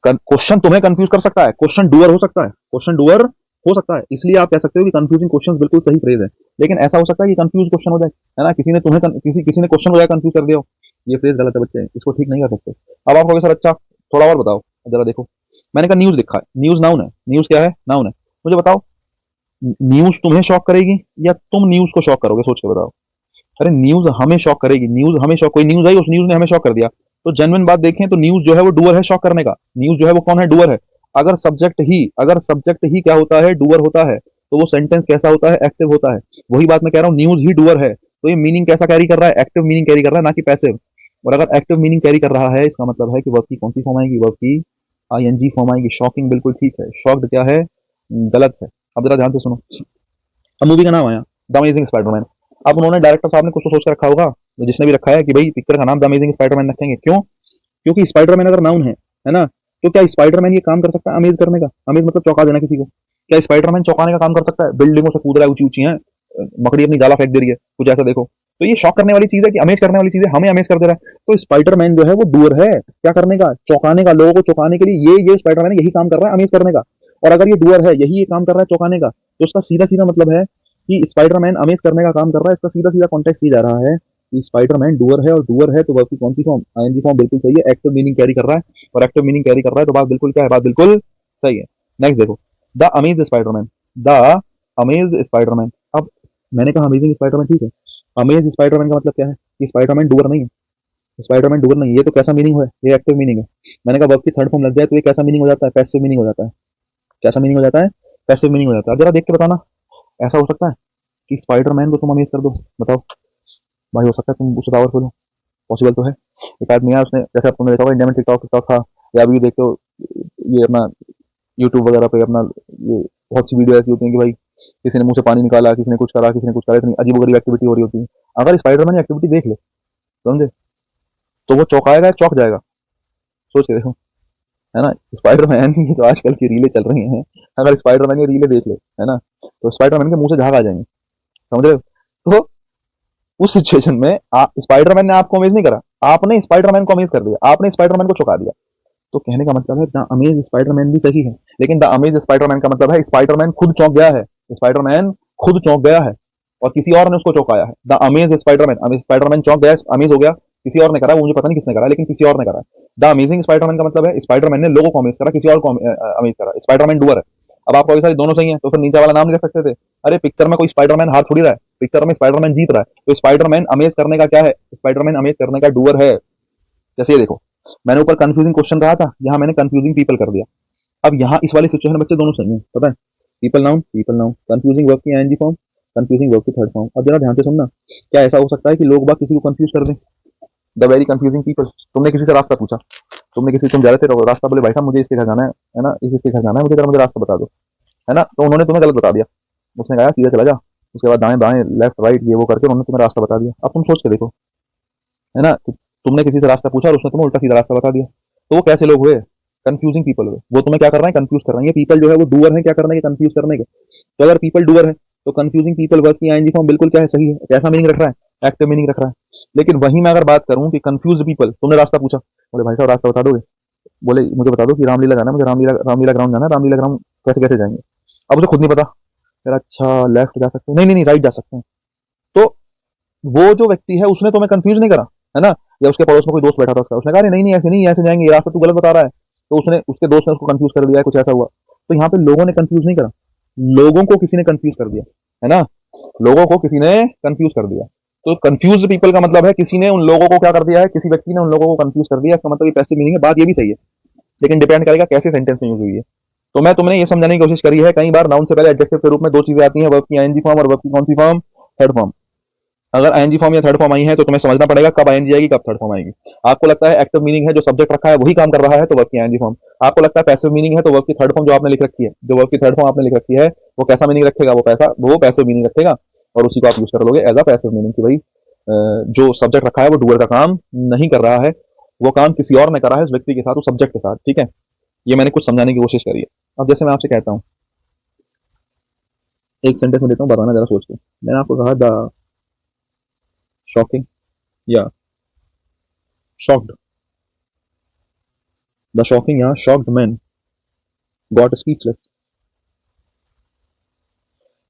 S1: क्वेश्चन तुम्हें कंफ्यूज कर सकता है, क्वेश्चन डूअर हो सकता है, क्वेश्चन डूअर हो सकता है, इसलिए आप कह सकते हो कि कंफ्यूजिंग क्वेश्चन बिल्कुल सही फ्रेज है। लेकिन ऐसा हो सकता है कि कंफ्यूज क्वेश्चन हो जाए, है ना, किसी ने तुम्हें किसी ने क्वेश्चन को जाकर कंफ्यूज कर दिया हो, ये फ्रेज गलत है बच्चे, इसको ठीक नहीं कर सकते। अब आप कहोगे सर अच्छा थोड़ा और बताओ, जरा देखो, मैंने कहा न्यूज लिखा है, न्यूज नाउन है, न्यूज क्या है, नाउन है। मुझे बताओ, न्यूज तुम्हें शॉक करेगी या तुम न्यूज को शॉक करोगे, सोच के बताओ। अरे न्यूज हमें शॉक करेगी, न्यूज हमें शॉक, कोई न्यूज आई, उस न्यूज ने हमें शॉक कर दिया, तो जेन्युइन बात देखें तो न्यूज जो है वो डूअर है शॉक करने का, न्यूज जो है वो कौन है, डूअर है। अगर सब्जेक्ट ही क्या होता है, डूअर होता है, तो वो सेंटेंस कैसा होता है, एक्टिव होता है। वही बात मैं कह रहा हूँ, न्यूज ही डूअर है, तो ये मीनिंग कैसा कैरी कर रहा है, एक्टिव मीनिंग कैरी कर रहा है, ना कि पैसिव। और अगर एक्टिव मीनिंग कैरी कर रहा है, इसका मतलब है कि वर्ब की कौन सी फॉर्म आएगी, वर्ब की आईएनजी फॉर्म आएगी। शॉकिंग बिल्कुल ठीक है, शॉक्ड क्या है, गलत है। अब जरा ध्यान से सुनो, अब मूवी का नाम आया द अमेजिंग स्पाइडरमैन। अब उन्होंने, डायरेक्टर साहब ने कुछ तो सोच कर रखा होगा, जिसने भी रखा है, कि भाई पिक्चर का नाम द अमेजिंग स्पाइडरमैन रखेंगे, क्यों? क्योंकि स्पाइडरमैन अगर नाउन है ना, तो क्या स्पाइडरमैन ये काम कर सकता है अमेज करने का? अमेज मतलब चौंका देना किसी को। क्या स्पाइडरमैन चौंकाने का काम कर सकता है? बिल्डिंगों से कूद रहा है, ऊंची ऊंची है, मकड़ी अपनी जाला फेंक दे रही है, कुछ ऐसा देखो, तो ये शॉक करने वाली चीज है कि अमेज करने वाली चीज है, हमें अमेज कर दे रहा है। तो स्पाइडरमैन जो है वो डूअर है, क्या करने का, चौंकाने का, लोगों को चौंकाने के लिए, ये स्पाइडरमैन यही काम कर रहा है, अमेज करने का। और अगर ये डूअर है, यही ये काम कर रहा है चौंकाने का, तो उसका सीधा सीधा मतलब है कि स्पाइडरमैन अमेज करने का काम कर रहा है। इसका सीधा सीधा कॉन्टेक्स्ट ये जा रहा है कि स्पाइडरमैन डूअर है, और डूअर है तो वर्ब की कौन सी फॉर्म, आईएनजी फॉर्म, बिल्कुल सही है, एक्टिव मीनिंग कैरी कर रहा है, और एक्टिव मीनिंग कैरी कर रहा है तो बात बिल्कुल क्या है, बात बिल्कुल सही है। नेक्स्ट देखो, the amaze Spiderman, the amaze Spiderman. अब मैंने कहा अमेजिंग स्पाइडरमैन, ठीक है, अमेज स्पाइडरमैन का मतलब क्या है कि स्पाइडरमैन डूअर नहीं है, स्पाइडरमैन डूअर नहीं है, ये तो कैसा मीनिंग है, ये एक्टिव मीनिंग है। मैंने कहा वर्ब की थर्ड फॉर्म लग जाए तो ये कैसा मीनिंग हो जाता है, पैसिव मीनिंग हो जाता है। कैसा मीनिंग हो जाता है, पैसिव मीनिंग हो जाता है। अब जरा देख के बताना, ऐसा हो सकता है कि स्पाइडरमैन को तुम अमेज कर दो? बताओ भाई, हो सकता है तुम उससे पावरफुल हो? पॉसिबल तो है। एक आदमी है, उसने, जैसे अब तुमने देखा होगा इंडिया में टिकटॉक टिकटॉक था, या अभी देखते हो ये अपना यूट्यूब वगैरह पे अपना, ये बहुत सी वीडियो ऐसी होती है कि भाई किसी ने मुंह से पानी निकाला, किसी ने कुछ करा, किसी ने कुछ करा, इतनी अजीबोगरीब एक्टिविटी हो रही होती है। अगर स्पाइडरमैन एक्टिविटी देख ले, समझे, तो वो चौंकाएगा या चौंक जाएगा? सोच के देखो, है ना। स्पाइडरमैन की जो आजकल की रीलें चल रही हैं, अगर स्पाइडरमैन की रीलें देख ले, है ना, तो स्पाइडरमैन के मुंह से झाग आ जाएंगे, समझ रहे हो? तो उस सिचुएशन में स्पाइडरमैन ने आपको अमेज नहीं करा, आपने स्पाइडरमैन को अमेज कर दिया, आपने स्पाइडरमैन को चौंका दिया। तो कहने का मतलब है द अमेज स्पाइडरमैन भी सही है, लेकिन द अमेज स्पाइडरमैन का मतलब है स्पाइडरमैन खुद चौंक गया है, स्पाइडरमैन खुद चौंक गया है और किसी और ने उसको चौंकाया है। द अमेज स्पाइडरमैन, स्पाइडरमैन चौंक गया, अमेज हो गया, किसी और ने करा, वो मुझे पता नहीं किसने करा, लेकिन किसी और ने करा। द अमेजिंग स्पाइडरमैन का मतलब है स्पाइडरमैन ने लोगों को अमेज करा, किसी और को अमेज करा, स्पाइडरमैन डूअर है। अब आप कहोगे सर दोनों सही हैं, तो फिर नीचे वाला नाम नहीं रख सकते थे? अरे पिक्चर में कोई स्पाइडरमैन हाथ थोड़ी रहा है, पिक्चर में स्पाइडरमैन जीत रहा है, तो स्पाइडरमैन अमेज करने का क्या है, स्पाइडरमैन अमेज करने का डूअर है। जैसे ये देखो, मैंने ऊपर कंफ्यूजिंग क्वेश्चन कहा था, यहाँ मैंने कंफ्यूजिंग पीपल कर दिया। अब यहाँ इस वाली सिचुएशन में बच्चे दोनों सही हैं, पता है, पीपल नाउन, कंफ्यूजिंग वर्ब की आईएनजी फॉर्म, कंफ्यूजिंग वर्ब की थर्ड फॉर्म। अब जरा ध्यान से सुनना, क्या ऐसा हो सकता है कि लोग बाग किसी को कंफ्यूज कर दें? The very confusing people. तुमने किसी से रास्ता पूछा, तुम जा रहे थे रास्ता, बोले भाई साहब मुझे इसके घर जाना है ना, इसके घर जाना है, मुझे जरा मुझे रास्ता बता दो, है ना, तो उन्होंने तुम्हें गलत बता दिया। उसने कहा सीधा चला जा, उसके बाद दाएं बाएं लेफ्ट राइट ये वो करके उन्होंने तुम्हें रास्ता बता दिया। अब तुम सोच के देखो, है ना, तो तुमने किसी से रास्ता पूछा और उसने तुम्हें उल्टा सीधा रास्ता बता दिया, तो वो कैसे लोग हुए? कंफ्यूजिंग पीपल हुए। वो तुम्हें क्या कर रहे हैं? कंफ्यूज कर रहे हैं। ये पीपल जो है वो डूअर है, क्या करने के? कंफ्यूज करने के। तो अगर पीपल डूअर है तो कंफ्यूजिंग पीपल वर्ब की आईएनजी फॉर्म बिल्कुल क्या है, सही है, कैसा मीनिंग रख रहा है? एक्टिव मीनिंग रख रहा है। लेकिन वहीं मैं अगर बात करूं कि कंफ्यूज पीपल, तुमने रास्ता पूछा, बोले भाई साहब रास्ता बता दोगे, बोले मुझे बता दो कि रामलीला जाना है, मुझे रामलीला ग्राउंड जाना है, रामलीला ग्राउंड कैसे कैसे जाएंगे? अब उसे खुद नहीं पता, यार अच्छा लेफ्ट जा सकते हैं, नहीं नहीं नहीं राइट जा सकते हैं। तो वो जो व्यक्ति है उसने तुम्हें कंफ्यूज नहीं करा, है ना, या उसके पड़ोस में कोई दोस्त बैठा था उसका, उसने कहा नहीं नहीं ऐसे नहीं, ऐसे जाएंगे, ये रास्ता तू गलत बता रहा है, तो उसने, उसके दोस्त ने उसको कंफ्यूज कर दिया, कुछ ऐसा हुआ। तो यहाँ पे लोगों ने कंफ्यूज नहीं करा, लोगों को किसी ने कंफ्यूज कर दिया, है ना, लोगों को किसी ने कंफ्यूज कर दिया। तो कंफ्यूज पीपल का मतलब है किसी ने उन लोगों को क्या कर दिया है, किसी व्यक्ति ने उन लोगों को कंफ्यूज कर दिया, इसका मतलब ये पैसिव मीनिंग है। बात ये भी सही है, लेकिन डिपेंड करेगा कैसे सेंटेंस में यूज हुई है। तो मैं तुमने ये समझाने की कोशिश करी है, कई बार नाउन से पहले एडजेक्टिव के रूप में दो चीजें आती हैं, वर्ब की आईएनजी फॉर्म और वर्ब की कौन सी फॉर्म, थर्ड फॉर्म। अगर आईएनजी फॉर्म या थर्ड फॉर्म आई है तो तुम्हें समझना पड़ेगा कब आईएनजी आएगी, कब थर्ड फॉर्म आएगी। आपको लगता है एक्टिव मीनिंग है, जो सब्जेक्ट रखा है वही काम कर रहा है, तो वर्ब की आईएनजी फॉर्म। आपको लगता है पैसिव मीनिंग है, तो वर्ब की थर्ड फॉर्म जो आपने लिख रखी है, जो वर्ब की थर्ड फॉर्म आपने लिख रखी है, वो कैसा मीनिंग रखेगा? वो पैसिव मीनिंग रखेगा, और उसी को आप यूज कर लोगे एज अ पैसिव मीनिंग कि भाई जो सब्जेक्ट रखा है वो डूअर का काम नहीं कर रहा है, वो काम किसी और ने करा है उस व्यक्ति के साथ, उस सब्जेक्ट के साथ। ठीक है, ये मैंने कुछ समझाने की कोशिश करी है। अब जैसे मैं आपसे कहता हूँ, एक सेंटेंस में देता हूँ, बताना जरा सोच के। मैंने आपको कहा द शॉकिंग या शॉक्ड, द शॉकिंग या शॉक्ड मैन गॉट स्पीचलेस।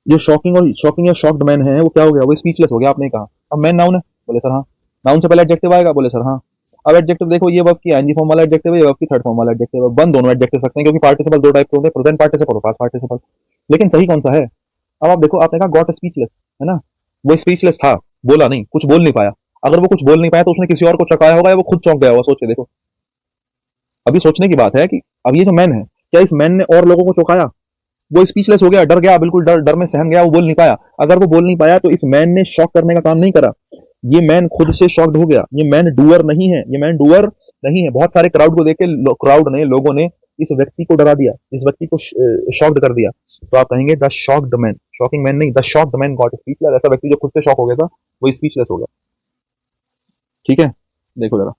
S1: जो शॉकिंग या शॉक्ड मैन है वो क्या हो गया? वो स्पीचलेस हो गया, आपने कहा। अब मैन नाउन है, बोले सर हाँ। नाउन से पहले एडजेक्टिव आएगा, बोले सर हाँ। अब एडजेक्टिव देखो, ये वर्ब की आईएनजी फॉर्म वाला एडजेक्टिव है, ये वर्ब की थर्ड फॉर्म वाला एडजेक्टिव है। वन दोनों एडजेक्टिव सकते हैं, क्योंकि पार्टिसिपल दो टाइप के होते हैं, प्रेजेंट पार्टिसिपल और पास्ट पार्टिसिपल। लेकिन सही कौन सा है? अब आप देखो, आपने कहा गॉट स्पीचलेस, है ना, वो स्पीचलेस था, बोला नहीं, कुछ बोल नहीं पाया। अगर वो कुछ बोल नहीं पाया तो उसने किसी और को चौंकाया होगा या वो खुद चौंक गया होगा? सोच के देखो। अभी सोचने की बात है कि अब ये जो मैन है, क्या इस मैन ने और लोगों को चौंकाया? वो स्पीचलेस हो गया, डर गया, बिल्कुल डर डर में सहम गया, वो बोल नहीं पाया। अगर वो बोल नहीं पाया तो इस मैन ने शॉक करने का काम नहीं करा, ये मैन खुद से शॉक्ड हो गया। ये मैन डूअर नहीं है, ये मैन डूअर नहीं है। बहुत सारे क्राउड को देख के क्राउड ने, लोगों ने इस व्यक्ति को डरा दिया, इस व्यक्ति को शॉक्ड कर दिया। तो आप कहेंगे the shocked man, shocking man नहीं, the shocked man got speechless. ऐसा व्यक्ति जो खुद से शॉक हो गया था वो स्पीचलेस हो गया। ठीक है, देखो जरा,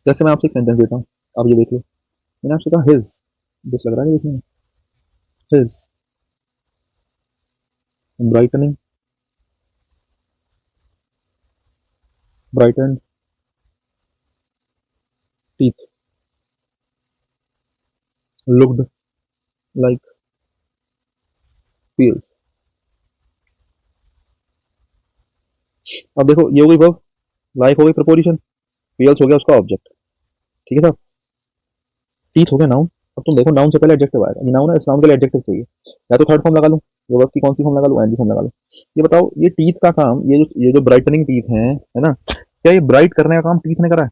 S1: जैसे मैं आपसे एक सेंटेंस देता हूँ, अब ये देखिए, मैंने आपसे कहा हिज, दिस लग रहा है देखिए, his brightening, brighten teeth, looked like peels. अब देखो, ये हो गई वर्ब, लाइक हो गई प्रपोजिशन, पील्स हो गया उसका ऑब्जेक्ट। ठीक है साहब, टीथ हो गया नाउन। अब तुम देखो, नाउन से पहले एडजेक्टिव आएगा, ये नाउन है, इस नाउन के लिए एडजेक्टिव चाहिए, या तो थर्ड फॉर्म लगा लूं, ये वर्ब की कौन सी फॉर्म लगा लूं, एनजी फॉर्म लगा लूं। ये बताओ, ये टीथ का काम, ये जो ब्राइटनिंग टीथ है ना, क्या ये ब्राइट करने का काम टीथ ने करा है?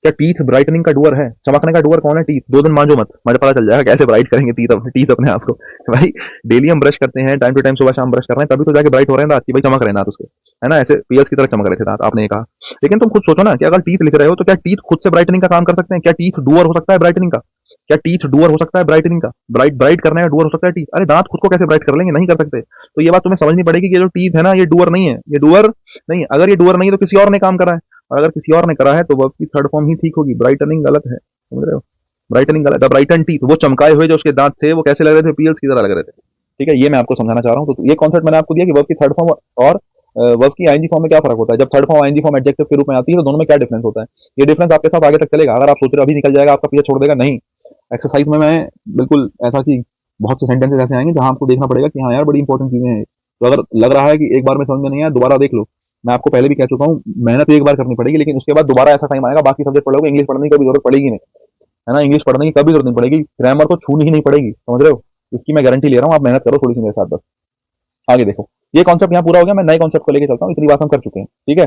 S1: क्या टीथ ब्राइटनिंग का डुअर है? चमकने का डुअर कौन है? टीथ। 2 दिन मांजो मत, मुझे पता चल जाएगा कैसे ब्राइट करेंगे टीथ अपने आप को। भाई डेली हम ब्रश करते हैं, टाइम टू टाइम सुबह शाम ब्रश कर रहे हैं, तभी तो जाके ब्राइट हो रहे हैं दांत की, भाई चमक रहे हैं दांत उसके, है ना, ऐसे पीएस की तरह चमक रहे थे दांत, आपने ये कहा। लेकिन तुम खुद सोचो ना कि अगर टीथ लिख रहे हो तो क्या टीथ खुद से ब्राइटनिंग का काम कर सकते हैं? क्या टीथ डुअर हो सकता है ब्राइटनिंग का? क्या टीथ डूअर हो सकता है ब्राइटनिंग का? ब्राइट करने का डूअर हो सकता है टीथ? अरे दांत खुद को कैसे ब्राइट कर लेंगे? नहीं कर सकते। तो ये बात तुम्हें समझनी पड़ेगी कि ये जो टीथ है ना, ये डूअर नहीं है, ये डूअर नहीं है। अगर ये डूअर नहीं है तो किसी और ने काम करा है, और अगर किसी और ने करा है तो वर्ब की थर्ड फॉर्म ही ठीक होगी। ब्राइटनिंग गलत है, समझ रहे हो? ब्राइटनिंग गलत है। ब्राइटन टीथ, वो चमकाए हुए जो उसके दांत थे वो कैसे लग रहे थे? पीएल्स की तरह लग रहे थे। ठीक है, ये मैं आपको समझाना चाह रहा हूँ। तो ये कॉन्सेप्ट मैंने आपको दिया कि वर्ब की थर्ड फॉर्म और वर्ब की आईएनजी फॉर्म में क्या फर्क होता है। जब third form ING form adjective के रूप में आती है तो दोनों में क्या डिफरेंस होता है। ये डिफरेंस आपके साथ आगे तक चलेगा। अगर आप सोच रहे हो अभी निकल जाएगा, आपका पीछे छोड़ देगा, नहीं। एक्सरसाइज में मैं बिल्कुल ऐसा कि बहुत से सेंटेंसेस ऐसे आएंगे जहां आपको देखना पड़ेगा कि हाँ यार बड़ी इंपॉर्टेंट चीजें हैं। तो अगर लग रहा है कि एक बार में समझ में नहीं आया, दोबारा देख लो। मैं आपको पहले भी कह चुका हूँ, मेहनत एक बार करनी पड़ेगी, लेकिन उसके बाद दोबारा ऐसा टाइम आएगा, बाकी सब्जेक्ट पढ़ोगे, इंग्लिश पढ़ने की कभी जरूरत पड़ेगी नहीं, है ना। इंग्लिश पढ़ने की कभी जरूरत नहीं पड़ेगी, ग्रामर तो छूनी ही नहीं पड़ेगी, समझ रहे हो। इसकी मैं गारंटी ले रहा हूँ। आप मेहनत करो थोड़ी सी मेरे साथ बस। आगे देखो, ये कॉन्सेप्ट यहाँ पूरा हो गया। मैं नए कॉन्सेप्ट को लेके चलता हूँ, इतनी बात हम कर चुके हैं, ठीक है।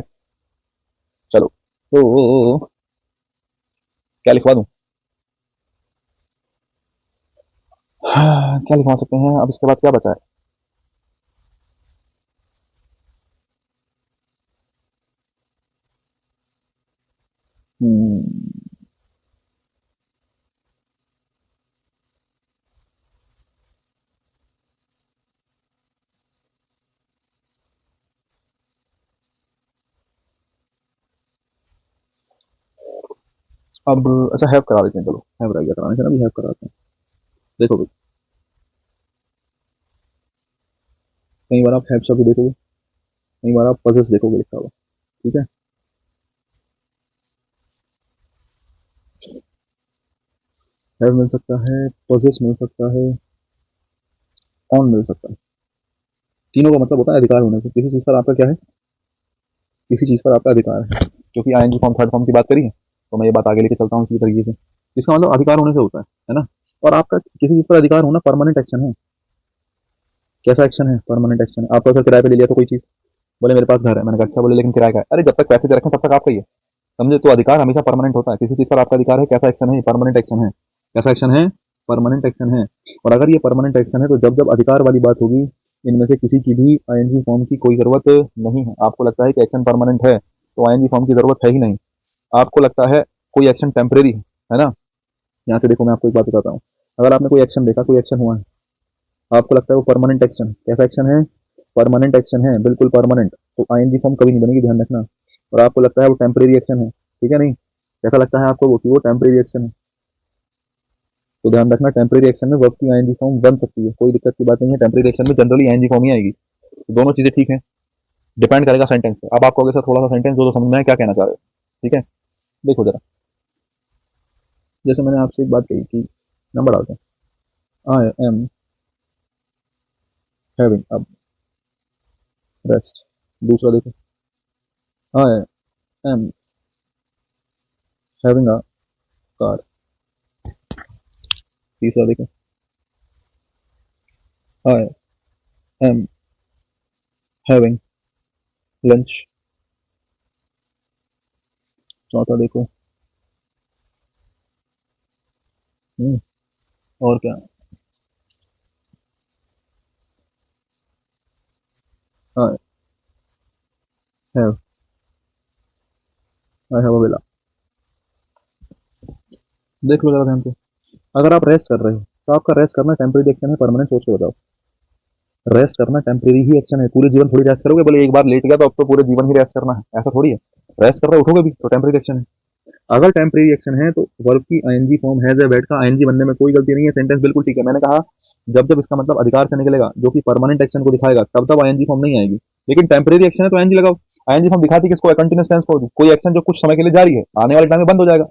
S1: चलो, तो क्या लिखवा दूं? क्या लिखवा सकते हैं अब? इसके बाद क्या बचा है? हम्म, अब अच्छा, हैव करा देते हैं। चलो, हैव रह गया कराने से ना, भी हैव कराते हैं। देखो भाई, कई बार आप हैव शब्द देखोगे, कई बार आप पजेस देखोगे लिखा हुआ, ठीक है। हैव मिल सकता है, पजेस मिल सकता है, ऑन मिल सकता है। तीनों का मतलब होता है अधिकार होने से। किसी चीज पर आपका क्या है? किसी चीज पर आपका अधिकार है। क्योंकि आईएनजी फॉर्म थर्ड फॉर्म की बात करी है, तो मैं ये बात आगे लेके चलता हूँ इसी तरीके से। इसका मतलब अधिकार होने से होता है ना। और आपका किसी चीज पर अधिकार होना परमानेंट एक्शन है। कैसा एक्शन है? परमानेंट एक्शन है। आपको अगर किराए पे ले लिया तो कोई चीज, बोले मेरे पास घर है, मैंने कहा अच्छा, बोले लेकिन किराया का है। अरे जब तक पैसे दे रखे तब तक आपका ही है, समझे। तो अधिकार हमेशा परमानेंट होता है। किसी चीज पर आपका अधिकार है, कैसा एक्शन है? परमानेंट एक्शन है। कैसा एक्शन है? परमानेंट एक्शन है। और अगर ये परमानेंट एक्शन है तो जब जब अधिकार वाली बात होगी, इनमें से किसी की भी आईएनजी फॉर्म की कोई जरूरत नहीं है। आपको लगता है कि एक्शन परमानेंट है तो आईएनजी फॉर्म की जरूरत है ही नहीं। आपको लगता है कोई एक्शन टेम्परेरी है ना। यहाँ से देखो, मैं आपको एक बात बताता हूँ। अगर आपने कोई एक्शन देखा, कोई एक्शन हुआ है, आपको लगता है वो परमानेंट एक्शन, कैसा एक्शन है? परमानेंट एक्शन है, बिल्कुल परमानेंट। तो आईएनजी फॉर्म कभी नहीं बनेगी, ध्यान रखना। और आपको लगता है वो टेम्परेरी एक्शन है, ठीक है, नहीं। कैसा लगता है आपको वो, कि वो टेम्परेरी एक्शन है, तो ध्यान रखना, टेम्परेरी एक्शन में वर्ब की आईएनजी फॉर्म बन सकती है, कोई दिक्कत की बात नहीं है। टेम्परेरी एक्शन में जनरली आईएनजी फॉर्म ही आएगी। तो दोनों चीजें ठीक है, डिपेंड करेगा सेंटेंस पे। अब आपको अगर सर थोड़ा सा सेंटेंस दो तो समझ में आए क्या कहना चाह रहे हो, ठीक है। देखो जरा, जैसे मैंने आपसे एक बात कही कि नंबर डालते हैं, आई एम हैविंग अब रेस्ट। दूसरा देखो, I am having a car. तीसरा देखो, आई एम हैविंग लंच। चौथा देखो, हम्म, और क्या, I have I have a villa. देख लो जरा ध्यान से। अगर आप रेस्ट कर रहे हो तो आपका रेस्ट करना टेम्परेरी एक्शन है, परमानेंट? सोच के बताओ। रेस्ट करना टेम्परेरी ही एक्शन है। पूरे जीवन थोड़ी रेस्ट करोगे, बोले एक बार लेट गया तो अब तो पूरे जीवन ही रेस्ट करना है, ऐसा थोड़ी है। रेस्ट कर रहे हो, उठोगे भी तो टेम्परेरी एक्शन है। अगर टेम्परेरी एक्शन है तो वर्ब की आईएनजी फॉर्म हैज या वेड का आईएनजी बनने में कोई गलती नहीं है। सेंटेंस बिल्कुल ठीक है। मैंने कहा जब जब इसका मतलब अधिकार से निकलेगा जो कि परमानेंट एक्शन को दिखाएगा, तब तब आईएनजी फॉर्म नहीं आएगी। लेकिन टेम्परेरी एक्शन है तो आईएनजी लगाओ। आईएनजी फॉर्म दिखाती है किसको? कंटीन्यूअस टेंस को। कोई एक्शन जो कुछ समय के लिए जारी है, आने वाले टाइम में बंद हो जाएगा।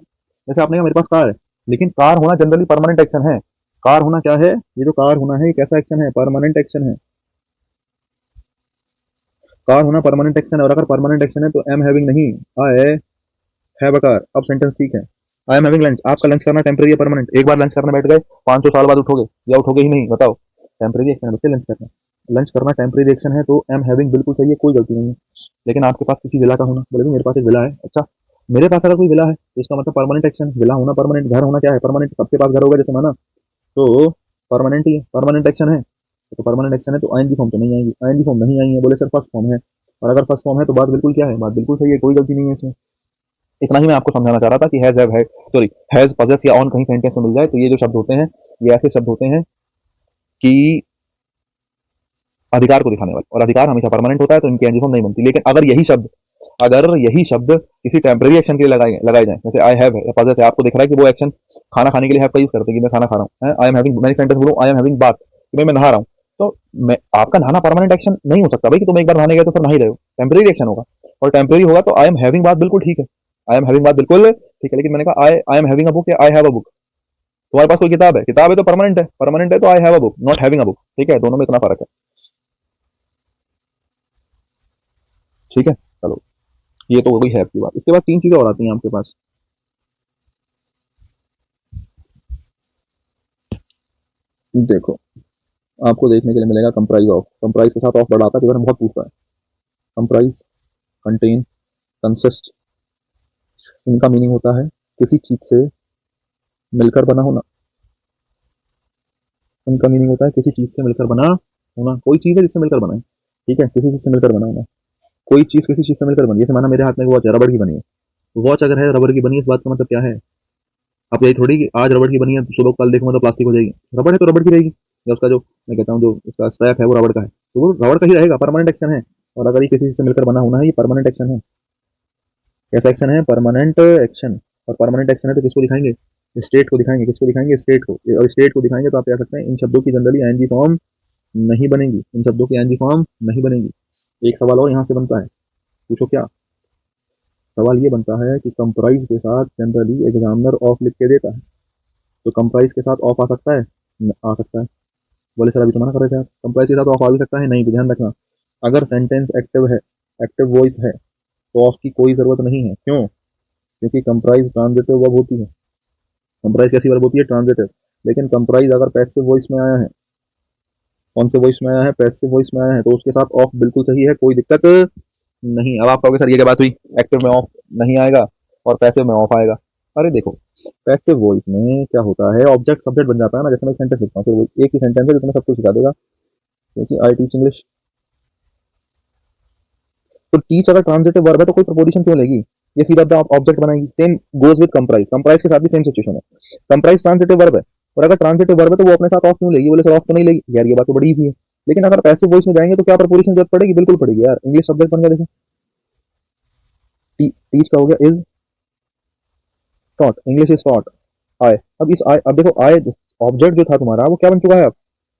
S1: जैसे आपने कहा मेरे पास कार है, लेकिन कार होना जनरली परमानेंट एक्शन है। कार होना क्या है? ये जो कार होना है ये कैसा एक्शन है? परमानेंट एक्शन है। कार होना परमानेंट एक्शन है। और अगर परमानेंट एक्शन है तो एम हैविंग नहीं, आई हैव अ कार। अब सेंटेंस ठीक है। आई एम हैविंग लंच, आपका लंच करना टेम्परेरी है, परमानेंट? एक बार लंच करने बैठ गए, 500 साल बाद उठोगे या उठोगे ही नहीं, बताओ। टेम्परेरी एक्शन है बच्चे, लंच करना। लंच करना टेम्परेरी एक्शन है तो एम हैविंग बिल्कुल सही है, कोई गलती नहीं है। लेकिन आपके पास किसी विला का होना, बोले मेरे पास एक विला है, अच्छा, मेरे पास अगर कोई विला है तो इसका मतलब परमानेंट एक्शन। विला होना परमानेंट, घर होना क्या है? परमानेंट। सबके पास घर होगा जैसे माना, तो परमानेंट ही परमानेंट एक्शन है। तो परमानेंट एक्शन है तो आईएनजी फॉर्म तो नहीं आएगी। आईएनजी फॉर्म नहीं आई है, बोले सर फर्स्ट फॉर्म है। और अगर फर्स्ट फॉर्म है तो बात बिल्कुल क्या है? बात बिल्कुल सही है, कोई गलती नहीं है इसमें। इतना ही मैं आपको समझाना चाह रहा था कि हैज हैव है सॉरी हैज पजेस या ऑन कहीं सेंटेंस में मिल जाए तो ये जो शब्द होते हैं ये ऐसे शब्द होते हैं कि अधिकार को दिखाने वाले, और अधिकार हमेशा परमानेंट होता है तो इनकी एनजी फॉर्म नहीं बनती। लेकिन अगर यही शब्द किसी टेम्पररी एक्शन के लिए लगाए जाए, जैसे आई हैव है, पजेस है, आपको दिख रहा है कि वो एक्शन खाना खाने के लिए हैव का यूज करते हैं कि मैं खाना खा रहा हूँ, आई एम हैविंग, मैंने सेंटेंस बोलूं आई एम हैविंग बात कि मैं नहा रहा हूँ, तो मैं आपका नहाना परमानेंट एक्शन नहीं हो सकता भाई कि तुम एक बार नहाने गए तो फिर नहा ही रहे हो, टेम्पररी एक्शन होगा। और टेम्पररी होगा तो आई एम हैविंग बात बिल्कुल ठीक है, आई एम हैविंग बात बिल्कुल ठीक है। लेकिन मैंने कहा I am having a book या आई हैव अ बुक, तुम्हारे पास कोई किताब है तो परमानेंट है, परमानेंट है तो I have a book not having a book, ठीक है, दोनों में इतना फर्क है, ठीक है। चलो ये तो हो गई है आपकी बात। इसके बाद तीन चीजें और आती हैं आपके पास। देखो आपको देखने के लिए मिलेगा कंप्राइज ऑफ, कंप्राइज के साथ ऑफ वर्ड आता है, बहुत पूछता है। कंप्राइज, कंटेन, कंसिस्ट, इनका मीनिंग होता है किसी चीज से मिलकर बना होना, इनका मीनिंग होता है किसी चीज से मिलकर बना होना, कोई चीज है जिससे मिलकर बना है, ठीक है, किसी चीज से मिलकर बना होना, कोई चीज किसी चीज से मिलकर बनी, जैसे माना मेरे हाथ में वॉच है, रबड़ की बनी है, वॉच अगर है रबड़ की बनी है, इस बात का मतलब क्या है, आप यही थोड़ी कि आज रबड़ की बनी है सुबह कल देखूंगा तो प्लास्टिक हो जाएगी, रबड़ है तो रबड़ की रहेगी, या उसका जो मैं कहता हूँ जो उसका स्ट्रैप है वो रबड़ का है तो वो रबड़ का ही रहेगा, परमानेंट एक्शन है। और अगर ये किसी चीज से मिलकर बना होना है, ये परमानेंट एक्शन है। कैसा एक्शन है? Permanent action. और परमानेंट एक्शन है तो किसको दिखाएंगे? स्टेट को दिखाएंगे। किसको दिखाएंगे? स्टेट को। और स्टेट को दिखाएंगे तो आप कह सकते हैं इन शब्दों की जनरली आईएनजी फॉर्म नहीं बनेगी, इन शब्दों की आईएनजी फॉर्म नहीं बनेगी। एक सवाल और यहाँ से बनता है, पूछो क्या सवाल? ये बनता है कि कंप्राइज के साथ जनरली एग्जामिनर ऑफ लिख के देता है, तो कंप्राइज के साथ ऑफ आ सकता है? आ सकता है। बोले सर अभी तो मना कर रहे थे आप, कंप्राइज के साथ ऑफ आ भी सकता है? नहीं, तो ध्यान रखना, अगर सेंटेंस एक्टिव है, एक्टिव वॉइस है, तो ऑफ की कोई जरूरत नहीं है। क्यों? क्योंकि कंप्राइज ट्रांजिटिव वर्ब होती है। कंप्राइज कैसी वर्ब होती है? ट्रांजिटिव। लेकिन कंप्राइज अगर पैसिव वॉइस में आया है, कौन से वॉइस में आया है? पैसिव वॉइस में आया है, तो उसके साथ ऑफ बिल्कुल सही है, कोई दिक्कत नहीं। अब आप कहोगे सर ये क्या बात हुई, एक्टिव में ऑफ नहीं आएगा और पैसिव में ऑफ आएगा? अरे देखो, पैसिव वॉइस में क्या होता है, ऑब्जेक्ट सब्जेक्ट बन जाता है ना। जैसे मैं सेंटेंस लिखता हूँ, फिर वो एक ही सेंटेंस है जो तुम्हें सब कुछ सिखा देगा, क्योंकि आई टीच इंग्लिश। तो टीच अगर ट्रांजिटिव वर्ब है तो कोई प्रपोजिशन क्यों लेगी? ये सीधा ऑब्जेक्ट बनाएगी। Same goes with comprise, comprise के साथ भी सेम सिचुएशन है। कंप्राइज ट्रांजिटिव वर्ब है, और अगर ट्रांजिटिव वर्ब है तो वो अपने साथ ऑफ क्यों लेगी? बोले सर ऑफ तो नहीं लेगी यार, ये बात तो बड़ी ईजी है। लेकिन अगर पैसिव वॉइस में जाएंगे तो क्या प्रपोजिशन जरूरत पड़ेगी? बिल्कुल पड़ेगी यार। इंग्लिश सब्जेक्ट बन गया, देखो टीच का हो गया is taught, English is taught. I, अब इस आई, अब देखो आई ऑब्जेक्ट जो था तुम्हारा वो क्या बन चुका है? अब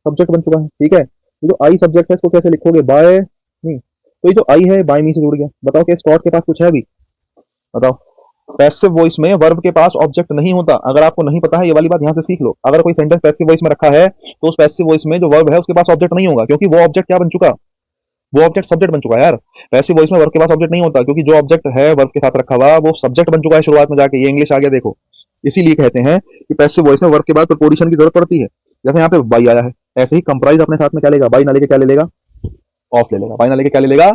S1: सब्जेक्ट बन चुका है, ठीक है। ये जो आई सब्जेक्ट है इसको कैसे लिखोगे? बाय मी। तो ये जो आई है बाय मी से जुड़ गया। बताओ क्या स्टॉट के पास कुछ है अभी? बताओ। पैसिव वॉइस में वर्ब के पास ऑब्जेक्ट नहीं होता। अगर आपको नहीं पता है ये वाली बात यहाँ से सीख लो। अगर कोई सेंटेंस पैसिव वॉइस में रखा है तो उस पैसिव वॉइस में जो वर्ब है उसके पास ऑब्जेक्ट नहीं होगा, क्योंकि वो ऑब्जेक्ट क्या बन चुका? वो ऑब्जेक्ट सब्जेक्ट बन चुका है यार। पैसिव वॉइस में वर्ब के पास ऑब्जेक्ट नहीं होता, क्योंकि जो ऑब्जेक्ट है वर्ब के साथ रखा हुआ वो सब्जेक्ट बन चुका है शुरुआत में जाके। ये इंग्लिश आ गया देखो। इसीलिए कहते हैं कि पैसिव वॉइस में वर्ब के बाद प्रपोजिशन की जरूरत पड़ती है। जैसे यहाँ पे बाई आया है, ऐसे ही कंप्राइज अपने साथ में क्या लेगा? बाई ना लेके क्या ले लेगा? ऑफ ले लेगा। बाई ना लेके क्या ले लेगा?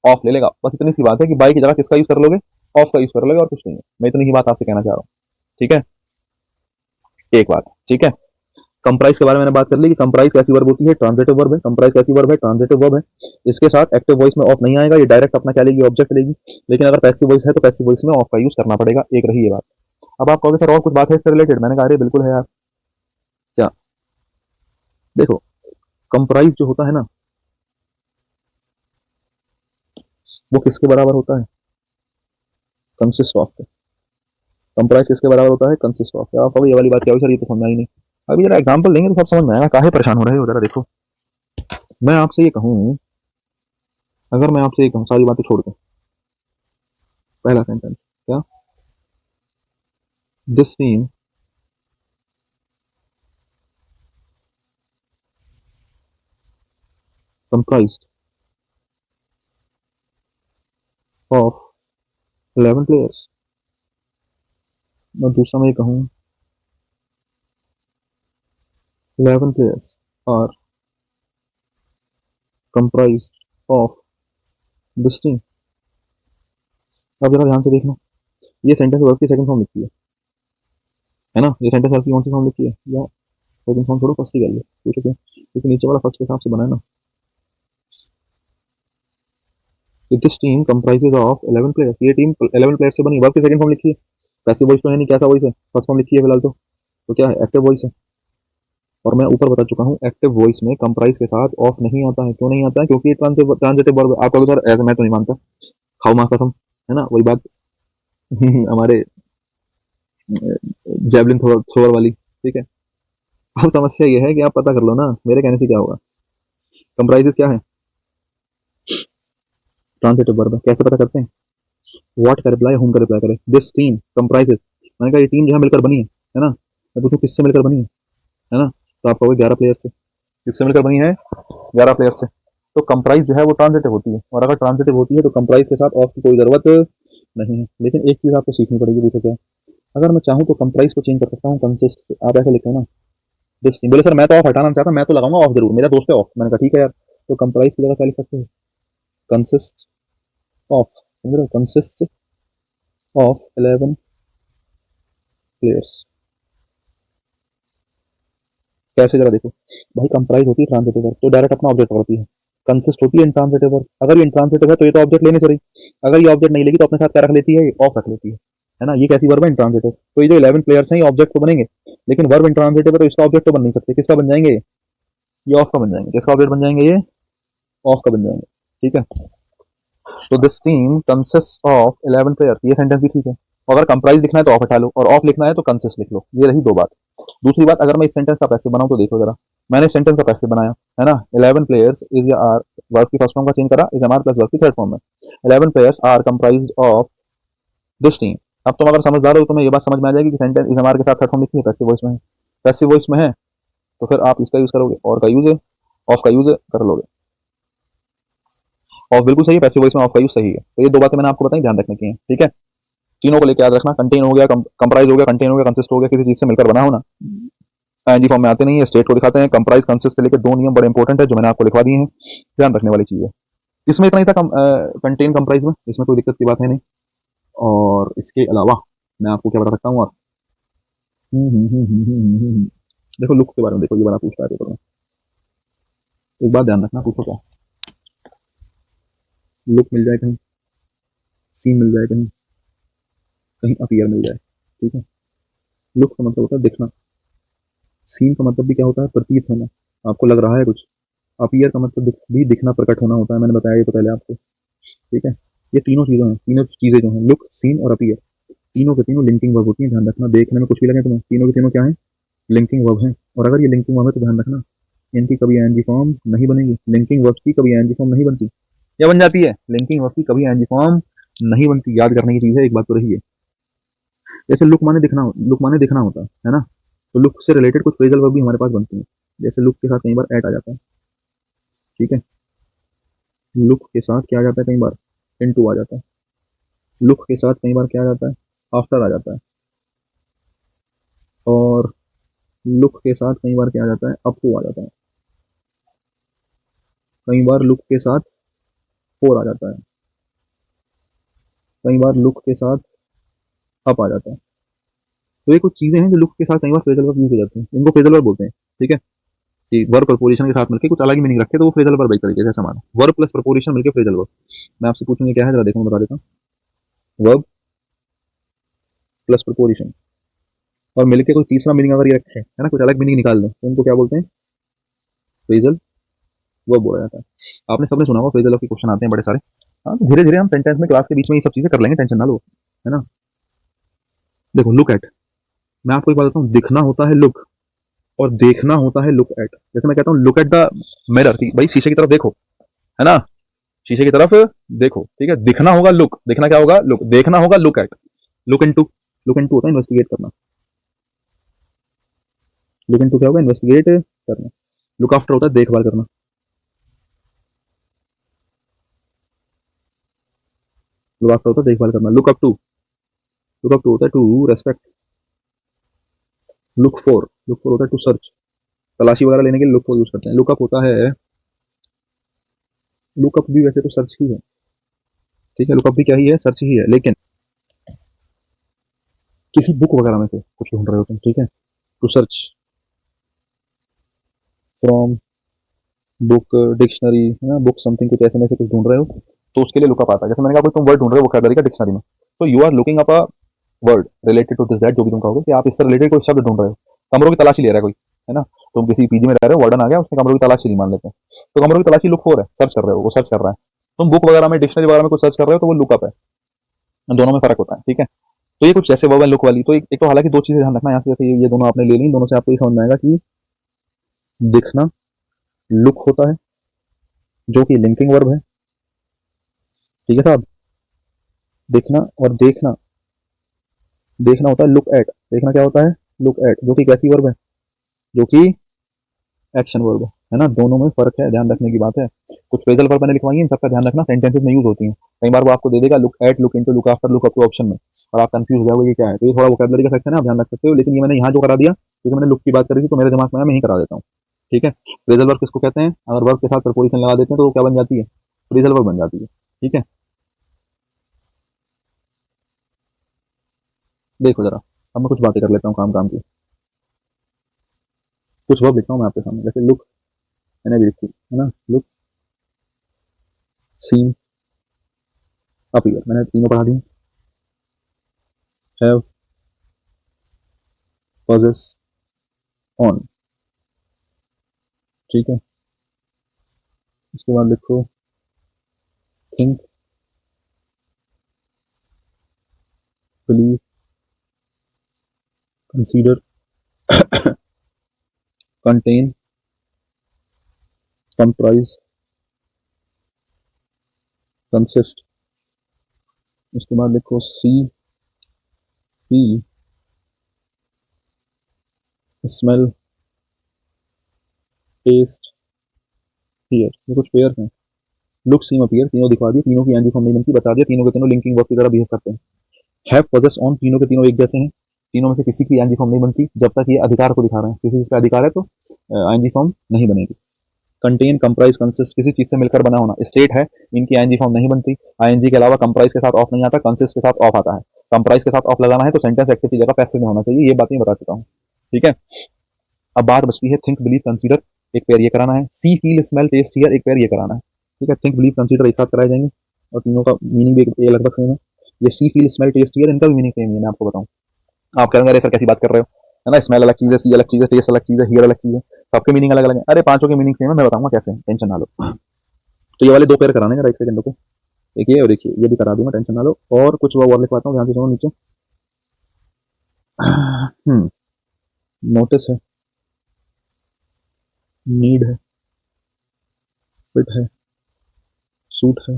S1: ऑफ ले लेगा। बस इतनी सी बात है कि बाई की जगह किसका यूज कर लोगे? ऑफ का यूज कर लोगे, और कुछ नहीं है। मैं इतनी ही बात आपसे कहना चाह रहा हूँ, ठीक है। एक बात, ठीक है। कंप्राइज के बारे में मैंने बात कर ली कि कंप्राइज कैसी वर्ब होती है? ट्रांजिटिव वर्ब है। कंप्राइज कैसी वर्ब है? ट्रांजिटिव वर्ब है। इसके साथ एक्टिव वॉइस में ऑफ नहीं आएगा, ये डायरेक्ट अपना क्या लेगी? ऑब्जेक्ट लेगी। लेकिन अगर पैसिव वॉइस है तो पैसिव वॉइस में ऑफ का यूज करना पड़ेगा। एक रही ये बात। अब आप कहोगे सर और कुछ बात है इससे रिलेटेड? मैंने कहा अरे बिल्कुल है यार। क्या? देखो, कंप्राइज जो होता है ना वो किसके बराबर होता है? Consist of. कंप्राइज किसके बराबर होता है? Consist of. आप कहोगे ये वाली बात क्या हुई सर, ये तो समझ ही नहीं। अभी जरा एग्जांपल देंगे तो सब समझ में आएगा। काहे परेशान हो रहे हो? जरा देखो, मैं आपसे ये कहूँ, अगर मैं आपसे ये कहूँ सारी बातें छोड़ के, पहला सेंटेंस क्या? This team comprised of 11 players। और दूसरा मैं ये कहूँ 11 players are comprised of this team। अब जरा ध्यान से देखना, ये सेंटेंस वर्ब की सेकंड फॉर्म लिखी है ना? ये सेंटेंस वर्ब की कौन सी फॉर्म लिखी है? या सेकंड फॉर्म छोड़ो, फर्स्ट की कर लो। पूछो क्यों? क्योंकि नीचे वाला फर्स्ट के हिसाब से बना है ना। This team comprises of 11 players, ये टीम 11 प्लेयर्स से बनी, वर्ब की सेकंड फॉर्म लिखी है। पैसिव वॉइस तो है नहीं, कैसा वॉइस है, फर्स्ट फॉर्म लिखी है फिलहाल तो क्या है, एक्टिव वॉइस है। और मैं ऊपर बता चुका हूँ एक्टिव वॉइस में कंप्राइज के साथ ऑफ नहीं आता है। क्यों नहीं आता है? क्योंकि ये ट्रांजिटिव वर्ब। आप कहोगे सर ऐसा मैं तो नहीं मानता, खाओ माँ कसम, है ना वही बात। हमारे जेवलिन थ्रोअर वाली, ठीक है। अब समस्या ये है कि आप पता कर लो ना मेरे कहने से क्या होगा। कंप्राइजेस क्या है? ट्रांजिटिव वर्ब है। कैसे पता करते हैं? व्हाट का रिप्लाई होम का रिप्लाई करें। दिस टीम कंप्राइजेस, मैंने कहा ये टीम जो है मिलकर बनी है ना। मैं पूछूं किससे मिलकर बनी है ना, तो आप कहोगे 11 प्लेयर से। किससे मिलकर बनी है? 11 प्लेयर से। तो कंप्राइज जो है वो ट्रांजिटिव होती है, और अगर ट्रांजिटिव होती है तो कंप्राइज के साथ ऑफ की कोई जरूरत नहीं है। लेकिन एक चीज आपको सीखनी पड़ेगी, पूछो क्या। अगर मैं चाहूँ तो कंप्राइज को चेंज कर सकता हूँ कंसिस्ट। आप ऐसे लिखो ना, दिस टीम। बोले सर मैं तो ऑफ हटाना चाहता, मैं तो लगाऊंगा ऑफ जरूर, मेरा दोस्त है ऑफ। मैंने कहा ठीक है यार, तो कंप्राइज की जगह क्या लिख सकते हो? कंसिस्ट ऑफ, समझ रहे हो, कंसिस्ट ऑफ 11 प्लेयर्स। कैसे जरा देखो भाई, कंप्राइज होती है ट्रांजिटिव वर्ब तो डायरेक्ट अपना ऑब्जेक्ट पकड़ती है। कंसिस्ट होती है इंट्रांजिटिव वर्ब, अगर ये इंट्रांजिटिव है तो ये तो ऑब्जेक्ट लेने चाहिए। अगर ये ऑब्जेक्ट नहीं लेगी तो अपने साथ क्या रख लेती है? ऑफ रख लेती है ना। ये कैसी वर्ब है? इंट्रांजिटिव। तो ये जो 11 प्लेयर्स हैं ये ऑब्जेक्ट तो बनेंगे, लेकिन वर्ब इंट्रांजिटिव है तो इसका ऑब्जेक्ट तो बन नहीं सकते। किसका बन जाएंगे? ये ऑफ का बन जाएंगे। किसका ऑब्जेक्ट बन जाएंगे? ये ऑफ का बन जाएंगे, ठीक है। तो this team consist of 11 players, ये सेंटेंस भी ठीक है। अगर कंप्राइज लिखना है तो ऑफ हटा लो, और ऑफ लिखना है तो कंसिस्ट लिख लो। ये रही दो बात। दूसरी बात, अगर मैं इस सेंटेंस का पैसिव बनाऊं तो देखो जरा, मैंने सेंटेंस का पैसिव बनाया है ना। 11 प्लेयर्स इज या आर, वर्ब की फर्स्ट फॉर्म का चेंज करा, is am are plus verb की थर्ड फॉर्म में। 11 players are comprise of this team. अब तुम अगर समझदार हो तो तुम्हें ये बात समझ में आ जाएगी कि सेंटेंस इज एम आर के साथ थर्ड फॉर्म लिखी है, पैसिव वॉइस में है। पैसिव वॉइस में है तो फिर आप इसका यूज करोगे, और का यूज है, ऑफ का यूज कर लोगे। ऑफ बिल्कुल सही है, पैसिव वॉइस में ऑफ का यूज सही है। तो ये दो बातें मैंने आपको बताई, ध्यान रखने की है, ठीक है। तीनों को लेकर याद रखना, कंटेन हो गया, कंप्राइज हो गया, कंटेन हो गया, कंसिस्ट हो गया, किसी चीज से मिलकर बना हो ना। आईएनजी फॉर्म में आते नहीं है, स्टेट को दिखाते हैं। कंप्राइज कंसिस्ट से लेकर दो नियम बड़े इंपॉर्टेंट है जो मैंने आपको लिखवा दिए हैं, ध्यान रखने वाली चीज है। इसमें इतना ही था, कंटेन कंप्राइज में, इसमें कोई दिक्कत की बात है नहीं। और इसके अलावा मैं आपको क्या बता सकता हूँ और देखो लुक के बारे में, देखो ये बड़ा पूछता है पेपर में। एक बात ध्यान रखना, पूछो क्या। लुक मिल जाए कहीं, सीन मिल जाए कहीं, कहीं अपीयर मिल जाए, ठीक है। लुक का मतलब होता है दिखना, सीन का मतलब भी क्या होता है? प्रतीत होना, आपको लग रहा है कुछ। अपीयर का मतलब भी दिखना, प्रकट होना होता है। मैंने बताया ये तो पहले आपको, ठीक है। ये तीनों चीजें हैं, तीनों चीजें जो हैं, लुक, सीन और अपीयर, तीनों के तीनों लिंकिंग वर्ब होती हैं। ध्यान रखना, देखने में कुछ भी लगे तुम्हें, तीनों के तीनों क्या है? लिंकिंग वर्ब है। और अगर ये लिंकिंग वर्ब है तो ध्यान रखना, इनकी कभी आईएनजी फॉर्म नहीं बनेगी। लिंकिंग वर्ब की कभी आईएनजी फॉर्म नहीं बनती, या बन जाती है, लिंकिंग वर्ब की कभी आईएनजी फॉर्म नहीं बनती। याद करने की चीज है, एक बात तो रही है। जैसे लुक माने दिखना, लुक माने दिखना होता है ना। तो लुक से रिलेटेड कुछ फ्रेजल वर्ब भी हमारे पास बनती हैं। जैसे लुक के साथ कई बार एट आ जाता है, ठीक है। लुक के साथ क्या आ जाता है? कई बार इनटू आ जाता है। लुक के साथ कई बार क्या आ जाता है? आफ्टर आ जाता है। और लुक के साथ कई बार क्या आ जाता है? अप टू आ जाता है। कई बार लुक के साथ फोर आ जाता है। कई बार लुक के साथ अप आ जाता है। तो ये कुछ चीजें हैं जो लुक के साथ कई बार फ्रेजल वर्ब यूज हो जाती हैं, इनको फ्रेजल वर्ब बोलते हैं, ठीक है। कि वर्ब प्रपोजिशन के साथ मिलकर कुछ अलग ही मीनिंग रखे तो वो फ्रेजल वर्ब एक तरीके से समान है। वर्ब प्लस प्रपोजिशन मिलकर फ्रेजल वर्ब। मैं आपसे पूछूंगी क्या है, जरा देखो मैं बता देता हूँ। वर्ब प्लस प्रपोजिशन और मिलके कोई तीसरा मीनिंग अगर ये रखे है ना, कुछ अलग मीनिंग निकाल दें, तो उनको क्या बोलते हैं? फ्रेजल वर्ब बोला जाता है। आपने सबने सुना होगा फ्रेजल वर्ब के क्वेश्चन आते हैं बड़े सारे। हाँ, तो धीरे धीरे हम सेंटेंस में क्लास के बीच में ये सब चीजें कर लेंगे, टेंशन ना लो, है ना। देखो लुक एट, मैं आपको एक बात बताता हूँ, दिखना होता है लुक, और देखना होता है लुक एट। जैसे मैं कहता हूँ लुक एट द मिरर, भाई शीशे की तरफ देखो, है ना। शीशे की तरफ देखो, ठीक है। दिखना होगा लुक, दिखना क्या होगा? लुक। देखना होगा look at. Look into, look into होता है इन्वेस्टिगेट करना। लुक इनटू क्या होगा? इन्वेस्टिगेट करना। लुक आफ्टर होता है देखभाल करना। लुक आफ्टर होता है देखभाल करना। Look up to, look up to होता है टू रेस्पेक्ट। लुक फॉर होता है टू सर्च, तलाशी वगैरह लेने के लिए लुक फॉर यूज करते हैं। लुकअप होता है, लुकअप भी वैसे तो सर्च ही है, ठीक है। लुकअप भी क्या ही है? सर्च ही है। लेकिन किसी बुक वगैरह में से कुछ ढूंढ रहे हो तुम, ठीक है, to search from book, dictionary, है ना, बुक समथिंग, कुछ ऐसे में से कुछ ढूंढ रहे हो तो उसके लिए लुकअप आता है। जैसे मैंने कहा कोई तुम वर्ड ढूंढ रहे हो वोकैबुलरी का डिक्शनरी में, तो you are looking up a word related to this that, जो भी तुम कहोगे कि आप इससे रिलेटेड कोई शब्द ढूंढ रहे हो, कमरों की तलाशी ले रहा है कोई, है ना, तुम किसी पीजी में रह रहे हो, वार्डन आ गया, उसने कमरों की तलाशी ली मान लेते हैं, तो कमरों की तलाशी लुक फॉर है, सर्च कर रहे हो, वो सर्च कर रहा है, तुम बुक वगैरह में, डिक्शनरी वगैरह में कुछ सर्च कर रहे हो तो वो लुकअप है, दोनों में फर्क होता है, ठीक है। तो ये कुछ ऐसे वर्ब एंड लुक वाली, तो एक तो हालांकि दो चीजें ध्यान रखना यहाँ से, जैसे ये दोनों आपने ले ली, दोनों से आपको ये समझ में आएगा कि दिखना लुक होता है, जो कि लिंकिंग वर्ब है, ठीक है साहब। दिखना और देखना, देखना होता है लुक एट, देखना क्या होता है, लुक एट, जो कि कैसी वर्ब है, जो कि एक्शन वर्ब है ना, दोनों में फर्क है, ध्यान रखने की बात है। कुछ फ्रेजल वर्ब मैंने लिखवाई है, इन सबका ध्यान रखना, सेंटेंसेस में यूज होती हैं, कई बार वो आपको दे देगा look at, look into, look after, look up to option में, और आप कंफ्यूज हो जाओगे ये क्या है, तो ये थोड़ा वोकैबुलरी का सेक्शन है, आप ध्यान रख सकते हो, लेकिन ये मैंने यहाँ जो करा दिया, क्योंकि मैंने लुक की बात करी थी तो मेरे दिमाग में आया, मैं ही करा देता हूँ, ठीक है। फ्रेजल वर्ब किसको कहते हैं, अगर वर्ब के साथ प्रपोजिशन लगा देते हैं तो वो क्या बन जाती है, फ्रेजल वर्ब बन जाती है, ठीक है। देखो जरा, अब मैं कुछ बातें कर लेता हूँ काम काम की, कुछ वर्ब लिखता हूँ मैं आपके सामने, जैसे लुक, मैंने भी लिखी है ना, लुक, सीन, अपीयर, मैंने तीनों पढ़ा दी, हैव, पॉजेस, ऑन, ठीक है। इसके बाद लिखो think, believe, consider, contain, comprise, consist. इसके बाद लिखो सी, फील, स्मेल, टेस्ट, हियर, ये कुछ पेयर हैं। लुक, सीम, अपीयर, तीनों दिखा दिए, तीनों की एनजी फॉर्म नहीं बनती, बता दिया, तीनों के तीनों लिंकिंग वर्ब की तरह बिहेव करते हैं। हैव, पॉजेस, ऑन, तीनों के तीनों एक जैसे हैं, तीनों में से किसी की एनजी फॉर्म नहीं बनती जब तक ये अधिकार को दिखा रहे हैं, किसी चीज का अधिकार है तो आईएनजी फॉर्म नहीं बनेगी। कंटेन, कंप्राइज, कंसिस्ट, किसी चीज से मिलकर बना होना, स्टेट है, इनकी आईएनजी फॉर्म नहीं बनती, आईएनजी के अलावा कंप्राइज के साथ ऑफ नहीं आता, कंसिस्ट के साथ ऑफ आता है, कंप्राइज के साथ ऑफ लगाना है तो सेंटेंस एक्टिव की जगह पैसिव में होना चाहिए, ये बात मैं बता चुका हूँ, ठीक है। अब बात बचती है थिंक, बिलीव, कंसीडर, एक पेयर ये कराना है, सी, फील, स्मेल, टेस्ट, हियर, एक पेयर ये कराना है, ठीक है। थिंक, बिलीव, कंसीडर एक साथ कराए जाएंगे और तीनों का मीनिंग भी ये लगभग सेम है। ये सी, फील, स्मेल, टेस्ट, हियर, इनका भी मीनिंग सेम है, मैं आपको बताऊं, आप कहेंगे अरे सर कैसी बात कर रहे हो, है ना, स्मेल अलग चीज है, सी अलग चीज है, टेस्ट अलग चीज है, हियर अलग चीज है, सबके मीनिंग अलग अलग है, अरे पांचों के मीनिंग सेम है, मैं बताऊंगा कैसे, टेंशन ना लो। तो ये वाले दो पेयर कराने हैं, राइट सेकंड को, एक ये और एक ये भी करा दूंगा, टेंशन ना लो। और कुछ वो और लिखवाता हूँ, ध्यान से सुनो नीचे। नोटिस है, नीड है, फिट है, सूट है,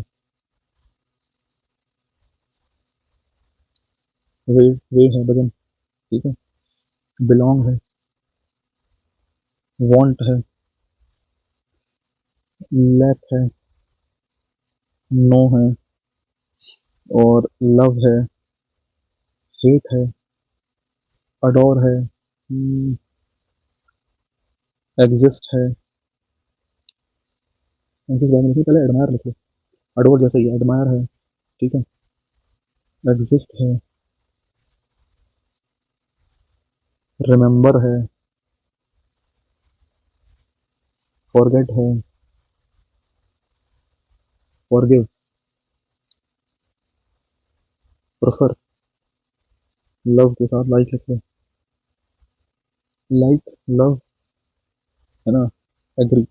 S1: वे है, वजन, ठीक है, बिलोंग है, वांट है, लैक है, नो है, और लव है, हेट है, अडोर है, एग्जिस्ट है, एग्जिस्ट बाद में लिखिए, पहले एडमायर लिखो, अडोर जैसे ही एडमायर है, ठीक है, एग्जिस्ट है, रिमेंबर है, फॉरगेट है, फॉरगिव, प्रेफर, लव के साथ लाइक लिख लो, लाइक, लव, है ना, एग्री,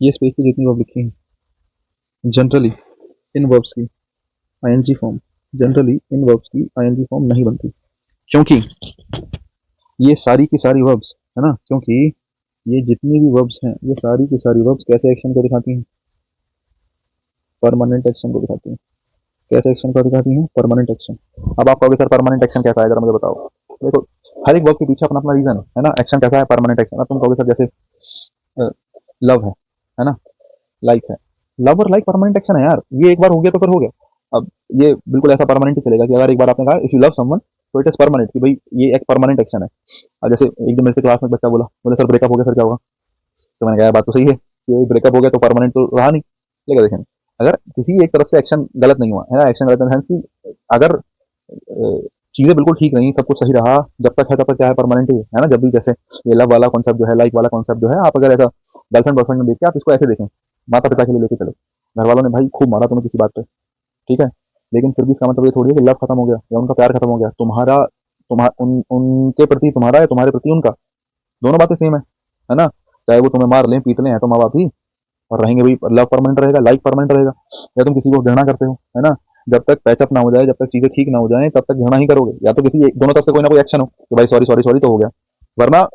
S1: ये स्पेस पे जितनी वर्ब लिखी है, जनरली इन वर्ब्स की आईएनजी फॉर्म, जनरली इन वर्ब्स की आईएनजी फॉर्म नहीं बनती, क्योंकि ये सारी की सारी वर्ब्स, है ना, क्योंकि ये जितनी भी वर्ब्स हैं, ये सारी की सारी वर्ब्स कैसे एक्शन को दिखाती हैं, परमानेंट एक्शन को दिखाती हैं, कैसे एक्शन को दिखाती हैं, परमानेंट एक्शन। अब आप कहोगे सर परमानेंट एक्शन कैसा है, जरा मुझे बताओ। देखो, हर एक वर्ब के पीछे अपना अपना रीजन है ना, एक्शन कैसा है, परमानेंट एक्शन। अब तुम कहोगे सर जैसे लव है ना, लाइक है, लव और लाइक परमानेंट एक्शन है यार, ये एक बार हो गया तो फिर हो गया। अब ये बिल्कुल ऐसा परमानेंट ही चलेगा कि अगर एक बार आपने कहा इफ यू लव समवन तो इट इज परमानेंट, कि भाई ये एक परमानेंट एक्शन है। अब जैसे एक दिन मेरे से क्लास में बच्चा बोला, बोले सर ब्रेकअप हो गया, सर क्या होगा, तो मैंने कहा बात तो सही है, कि ब्रेकअप हो गया तो परमानेंट तो रहा नहीं। लेकिन देखें, अगर किसी एक तरफ से एक्शन गलत नहीं हुआ है ना, एक्शन गलत इन सेंस की अगर चीजें बिल्कुल ठीक नहीं, सब कुछ सही रहा, जब तक है तब तक क्या है, परमानेंट ही है ना। जब भी जैसे ये लव वाला कॉन्सेप्ट जो है, लाइक वाला कॉन्सेप्ट जो है, आप अगर ऐसा गर्लफ्रेंड बॉयफ्रेंड में देखिए, आप इसको ऐसे देखें, माता पिता के लिए लेके चलो, घर वालों ने भाई खूब मारा तुम्हें किसी बात पे, ठीक है, लेकिन फिर भी इसका मतलब ये थोड़ी है कि लव खत्म हो गया या उनका प्यार खत्म हो गया। तुम्हारा उनके प्रति तुम्हारा या तुम्हारे प्रति उनका, दोनों बातें सेम है ना। चाहे वो तुम्हें मार लें पीट लें, है तो माँ बाप ही, और रहेंगे भाई, लव परमानेंट रहेगा, लाइफ परमानेंट रहेगा। या तुम किसी को घृणा करते हो, है ना, जब तक पैचअप ना हो जाए, जब तक चीजें ठीक ना हो जाए, तब तक घृणा ही करोगे। या तो दोनों तरफ से कोई ना कोई एक्शन हो कि भाई सॉरी सॉरी सॉरी तो हो गया, वरना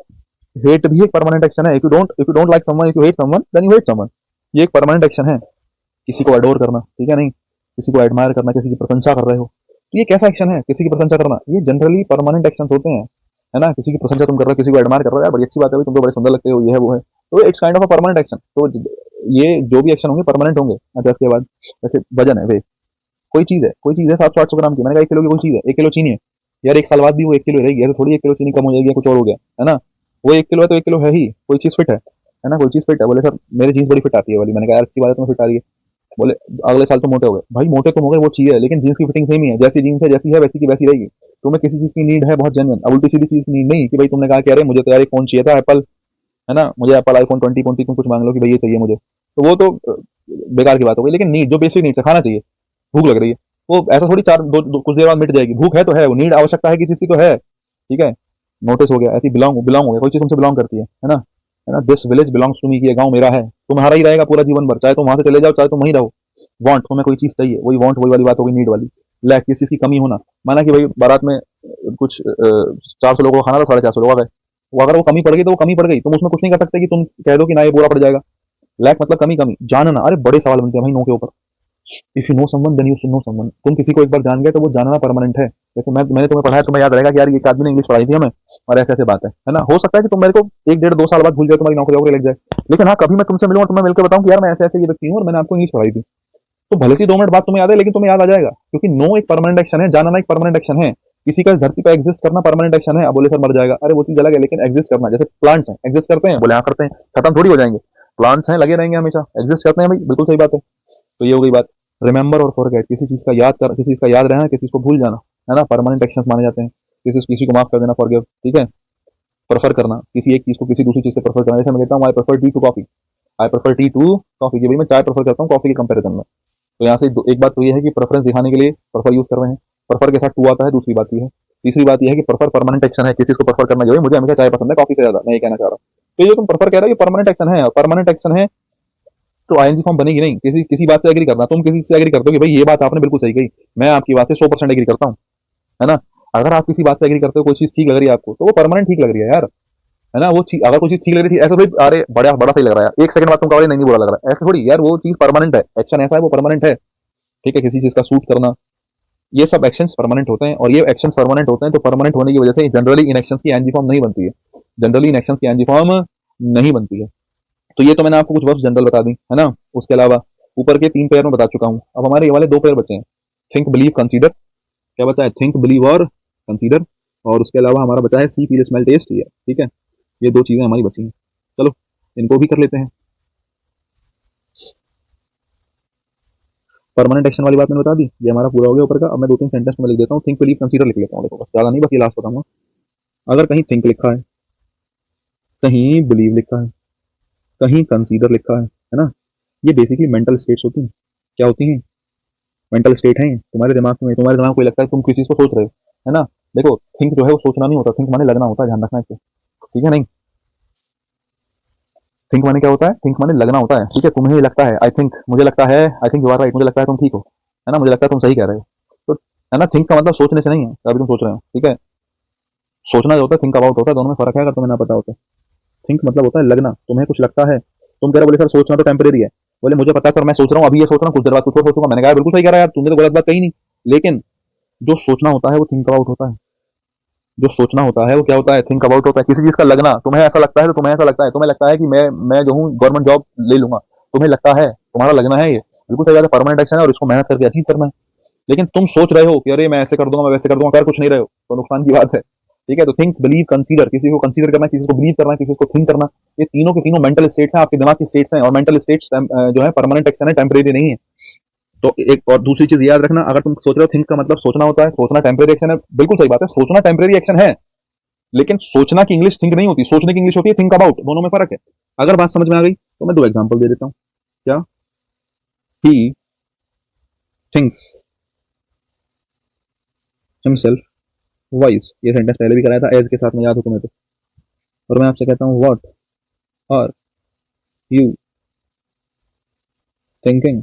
S1: हेट भी एक परमानेंट एक्शन है। If you don't like someone, if you hate someone, then you hate someone. ये एक परमानेंट एक्शन है। किसी को अडोर करना, ठीक है, नहीं, किसी को एडमायर करना, किसी की प्रशंसा कर रहे हो, तो ये कैसा एक्शन है? किसी की प्रशंसा करना, ये जनरली परमानेंट एक्शन होते हैं, है ना। किसी की प्रशंसा तुम कर रहे हो, किसी को एडमायर कर रहे हो, यार बड़ी अच्छी बात है, तुम तो बड़े सुंदर लगते हो, ये है वो है, तो it's kind of a permanent action. तो ये जो भी एक्शन होंगे परमानेंट होंगे। अच्छा, इसके बाद जैसे वजन है, वे कोई चीज है 700-800 ग्राम की, मैंने कहा 1 किलो की कोई चीज है, 1 किलो चीनी है, यार 1 साल बाद भी वो 1 किलो रहेगी, ऐसे थोड़ी 1 किलो चीनी कम हो जाएगी या कुछ और हो गया, है ना। वो 1 किलो है तो 1 किलो है ही। कोई चीज फिट है ना, कोई चीज फिट है। बोले सर मेरी जीन्स बड़ी फिट आती है वाली, मैंने कहा यार अच्छी बात है तुम्हें फिट आ रही है। बोले अगले साल तो मोटे हो गए, भाई मोटे तुम हो गए वो चीज है, लेकिन जीन्स की फिटिंग सेम ही है, जैसी जीन्स है जैसी है वैसी की वैसी रहेगी। तुम्हें किसी चीज की नीड है बहुत जेन्युइन, अब उल्टी सीधी चीज की नीड नहीं कि भाई तुमने कहा कि अरे मुझे तो यार एक फोन चाहिए था एप्पल, है ना, मुझे एप्पल आईफोन 20 तुम कुछ मांग लो कि भाई ये चाहिए मुझे, तो वो तो बेकार की बात हो गई। लेकिन नीड जो बेसिक नीड है, खाना चाहिए, भूख लग रही है, वो ऐसा थोड़ी कुछ देर बाद मिट जाएगी। भूख है तो है, वो नीड आवश्यकता है किसी चीज की तो है, ठीक है। नोटिस हो गया, ऐसी बिलोंग हो गया, कोई चीज तुमसे बिलोंग करती है ना। This village belongs to me, ये गांव मेरा है, तुम्हारा ही रहेगा पूरा जीवन भर, चाहे तुम वहां से चले जाओ चाहे तुम वहीं रहो। वांट, तुम्हें कोई चीज चाहिए, वही वांट, वही वाली बात हो गई नीड वाली। लैक, किसी चीज की कमी होना, माना कि भाई बारात में कुछ 400 लोगों का खाना था, 450 लोग आ गए, वो अगर वो कमी पड़ गई तो वो कमी पड़ गई, तुम उसमें कुछ नहीं कर सकते कि तुम कह दो कि ना ये पूरा पड़ जाएगा। लैक मतलब कमी, कमी जानना, अरे बड़े सवाल बनते हैं भाई नो के ऊपर। If you know someone then you should know someone, तुम किसी को एक बार जान गए तो वो जानना परमानेंट है। जैसे मैंने तुम्हें पढ़ाया, तुम्हें याद रहेगा कि यार ये एक आदमी ने इंग्लिश पढ़ाई थी हमें, और ऐसे ऐसे बात है ना। हो सकता है कि तुम मेरे को 1, 1.5, 2 साल बाद भूल जाए, तुम्हारी नौकरी वोकरी लग जाए, लेकिन हाँ कभी मैं तुमसे मिलूं और तुम्हें मिलकर बताऊं कि यार मैं ऐसे ऐसे ये व्यक्ति हूँ और मैंने आपको इंग्लिश पढ़ाई थी, तो भले से 2 मिनट बाद तुम्हें याद है, लेकिन तुम्हें याद आ जाएगा, क्योंकि नो एक परमानेंट एक्शन है, जानना एक परमानेंट एक्शन है। किसी का इस धरती पे एग्जिस्ट करना परमानेंट एक्शन है। अब बोले सर मर जाएगा, अरे वो चीज अलग है, लेकिन एग्जिस्ट करना, जैसे प्लांट्स हैं एग्जिस्ट करते हैं, बोले हाँ करते हैं, खत्म थोड़ी हो जाएंगे। प्लांट्स हैं लगे रहेंगे हमेशा, एग्जिस्ट करते हैं भाई, बिल्कुल सही बात है। तो ये हो गई बात। रिमेंबर और फॉरगेट, किसी चीज का याद कर, किसी चीज का याद रहना, किसी चीज को भूल जाना, है ना, परमानेंट एक्शन माने जाते हैं। किसी को माफ कर देना, फॉरगिव, ठीक है। प्रेफर करना, किसी एक चीज को किसी दूसरी चीज से प्रेफर करना, जैसे मैं कहता हूँ I prefer tea to coffee, I prefer tea to coffee, की भाई मैं चाय प्रेफर करता हूँ कॉफी के कंपेरिजन में। तो यहाँ से एक बात तो ये है कि प्रेफरेंस दिखाने के लिए प्रेफर यूज कर रहे हैं, प्रेफर के साथ टू आता है, दूसरी बात ये है। तीसरी बात ये है कि प्रेफर परमानेंट एक्शन है, किसी को प्रेफर करना, जो है मुझे हमेशा चाय पसंद है कॉफी से ज्यादा, मैं ये कहना चाह रहा हूँ। तो ये तुम प्रेफर कह रहे हो, ये परमानेंट एक्शन है, और परमानेंट एक्शन है तो आईएनजी फॉर्म बनेगी नहीं। किसी किसी बात से एग्री करना, तुम किसी से एग्री करते हो कि भाई ये बात आपने बिल्कुल सही कही, मैं आपकी बात से 100% एग्री करता हूँ, है ना। अगर आप किसी बात से एग्री करते हो, कोई चीज ठीक लग रही है आपको, तो वो परमानेंट ठीक लग रही है यार, है ना। वो चीज, अगर कोई चीज ठीक लग रही थी, ऐसा थोड़ी अरे बड़ा बड़ा सही लग रहा है, 1 सेकंड बाद तुम कहोगे नहीं बुरा लग रहा है, ऐसा थोड़ी यार, वो चीज परमानेंट है, एक्शन ऐसा है वो परमानेंट है, ठीक है। किसी चीज का सूट करना, ये सब एक्शंस परमानेंट होते हैं, और ये एक्शंस परमानेंट होते हैं, तो परमानेंट होने की वजह से जनरली इन एक्शंस की एनजी फॉर्म नहीं बनती है, जनरली इन एक्शंस की एनजी फॉर्म नहीं बनती है। तो ये तो मैंने आपको कुछ वर्ब्स जनरल बता दी, है ना। उसके अलावा ऊपर के 3 पेयर में बता चुका हूँ, अब हमारे ये वाले 2 पेयर बचे हैं। थिंक बिलीव कंसीडर, क्या बचा है, थिंक बिलीव और कंसीडर, और उसके अलावा हमारा बचा है सी फील स्मेल टेस्ट, ये ठीक है। ये 2 चीजें हमारी बची हैं, चलो इनको भी कर लेते हैं। परमानेंट एक्शन वाली बात मैंने बता दी, ये हमारा पूरा हो गया ऊपर का। अब मैं 2-3 सेंटेंस में लिख देता हूँ, थिंक बिलीव कंसीडर लिख लेता हूँ, देखो बस ज्यादा नहीं, बस ये लास्ट बताऊंगा। अगर कहीं थिंक लिखा है, कहीं बिलीव लिखा है, कहीं कंसीडर लिखा है ना, ये बेसिकली मेंटल स्टेट्स होती हैं। क्या होती हैं? मेंटल स्टेट है तुम्हारे दिमाग में। तुम्हारे दिमाग को लगता है तुम किसी चीज को सोच रहे हो, है ना। देखो थिंक जो है वो सोचना नहीं होता, थिंक माने लगना होता है, ध्यान रखना है, ठीक है। नहीं, थिंक माने क्या होता है, थिंक माने लगना होता है, ठीक है। तुम्हें लगता है, आई थिंक, मुझे लगता है, I think you are right, मुझे लगता है तुम ठीक हो, है ना, मुझे लगता है तुम सही कह रहे हो, तो है ना। थिंक का मतलब सोचने से नहीं है, अभी तुम सोच रहे हो, ठीक है। सोचना जो होता है थिंक अबाउट होता है, दोनों में फर्क है, अगर तुम्हें ना पता होता है। थिंक मतलब होता है लगना, तुम्हें कुछ लगता है, तुम कह रहे हो, बोले सर सोचना तो टेम्परेरी है, बोले मुझे पता है सर, मैं सोच रहा हूँ अभी ये सोच रहा हूँ, कुछ देर बाद कुछ और सोचूंगा, मैंने कहा बिल्कुल सही कह रहा है यार, तुमने तो गलत बात कही नहीं। लेकिन जो सोचना होता है वो थिंक अबाउट होता है, जो सोचना होता है वो क्या होता है, थिंक अबाउट होता है। किसी चीज का लगना, तुम्हें ऐसा लगता है तो तुम्हें ऐसा लगता है, तुम्हें लगता है कि मैं जो हूँ गवर्नमेंट जॉब ले लूंगा, तुम्हें लगता है, तुम्हारा लगना है, ये बिल्कुल सही बात है, परमानेंट एक्शन है और इसको मेहनत करके अचीव करना है। लेकिन तुम सोच रहे हो कि अरे मैं ऐसे कर दूंगा, मैं वैसे कर दूंगा, कर कुछ नहीं रहे हो, तो नुकसान की बात है, ठीक है। तो थिंक बिलीव कंसीडर, किसी को कंसीडर करना, किसी को बिलीव करना, किसी को थिंक करना, ये तीनों के तीनों मेंटल स्टेट्स हैं, आपके दिमाग की स्टेट्स हैं, और मेंटल स्टेट्स जो है परमानेंट एक्शन है, टेम्परेरी नहीं है। तो एक और दूसरी चीज याद रखना, अगर तुम सोच रहे हो थिंक का मतलब सोचना होता है, सोचना टेम्परेरी एक्शन है, बिल्कुल सही बात है, सोचना टेम्परेरी एक्शन है, लेकिन सोचना की इंग्लिश थिंक नहीं होती, सोचने की इंग्लिश होती है थिंक अबाउट, दोनों में फर्क है। अगर बात समझ में आ गई तो मैं 2 एग्जांपल दे देता हूँ। क्या, ही थिंक्स हिमसेल्फ, वाइज, ये सेंटेंस पहले भी कराया था एज के साथ में, याद हो तुम्हें तो। और मैं आपसे कहता हूँ व्हाट आर यू थिंकिंग।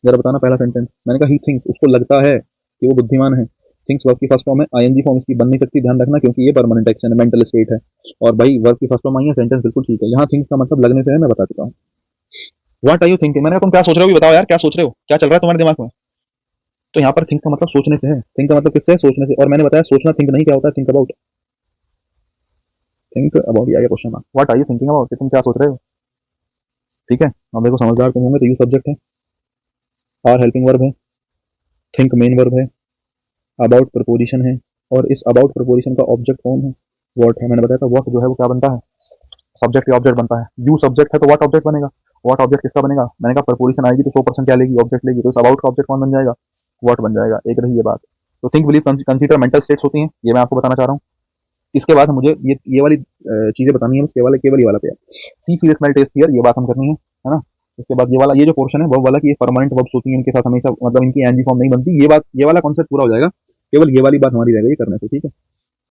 S1: जरा बताना पहला सेंटेंस। मैंने कहा ही थिंक्स, उसको लगता है कि वो बुद्धिमान है। थिंक्स वर्ब की फर्स्ट फॉर्म है, आईएनजी फॉर्म इसकी बन नहीं सकती, ध्यान रखना, क्योंकि ये परमानेंट एक्शन है, मेंटल स्टेट है। और भाई वर्ब की फर्स्ट फॉर्म आई है, सेंटेंस बिल्कुल ठीक है। यहाँ थिंक्स का मतलब लगने से है, मैं बता चुका हूँ। व्हाट आर यू थिंकिंग, मैंने कहा तुम क्या सोच रहे हो, भी बताओ यार, क्या सोच रहे हो, क्या चल रहा है तुम्हारे दिमाग में। तो यहाँ पर थिंक का मतलब सोचने से है। थिंक का मतलब किससे है, सोचने से। और मैंने बताया सोचना थिंक नहीं, क्या होता है थिंक अबाउट। थिंक अबाउट, ये आ गया question mark. What are you thinking about, तुम क्या सोच रहे हो। ठीक है, अब देखो समझदार तुम होंगे तो यू सब्जेक्ट है, आर हेल्पिंग वर्ब है, थिंक मेन वर्ब है, अबाउट प्रपोजिशन है, और इस अबाउट प्रपोजिशन का ऑब्जेक्ट कौन है, व्हाट है। मैंने बताया था व्हाट जो है वो क्या बनता है, सब्जेक्ट या ऑब्जेक्ट बनता है। यू सब्जेक्ट है तो व्हाट ऑब्जेक्ट बनेगा। व्हाट ऑब्जेक्ट किसका बनेगा, मैंने कहा प्रपोजिशन आएगी तो 100% क्या लेगी, ऑब्जेक्ट लेगी। तो इस अबाउट का ऑब्जेक्ट कौन बन जाएगा, व्हाट बन जाएगा। एक रही ये बात। तो think believe consider mental states होती हैं, ये मैं आपको बताना चाह रहा हूँ। इसके बाद मुझे ये वाली चीजें बतानी है, बस केवल ये वाला पे सी फील स्मेल टेस्ट हियर, ये बात हम करनी है ना। उसके बाद ये वाला, ये जो पोर्शन है वर्ब वाला कि ये परमानेंट वर्ब्स होती हैं, इनके साथ हमेशा मतलब इनकी एनजी फॉर्म नहीं बनती, ये वाला कॉन्सेप्ट पूरा हो जाएगा। केवल ये वाली बात हमारी रह गई करने से, ठीक है।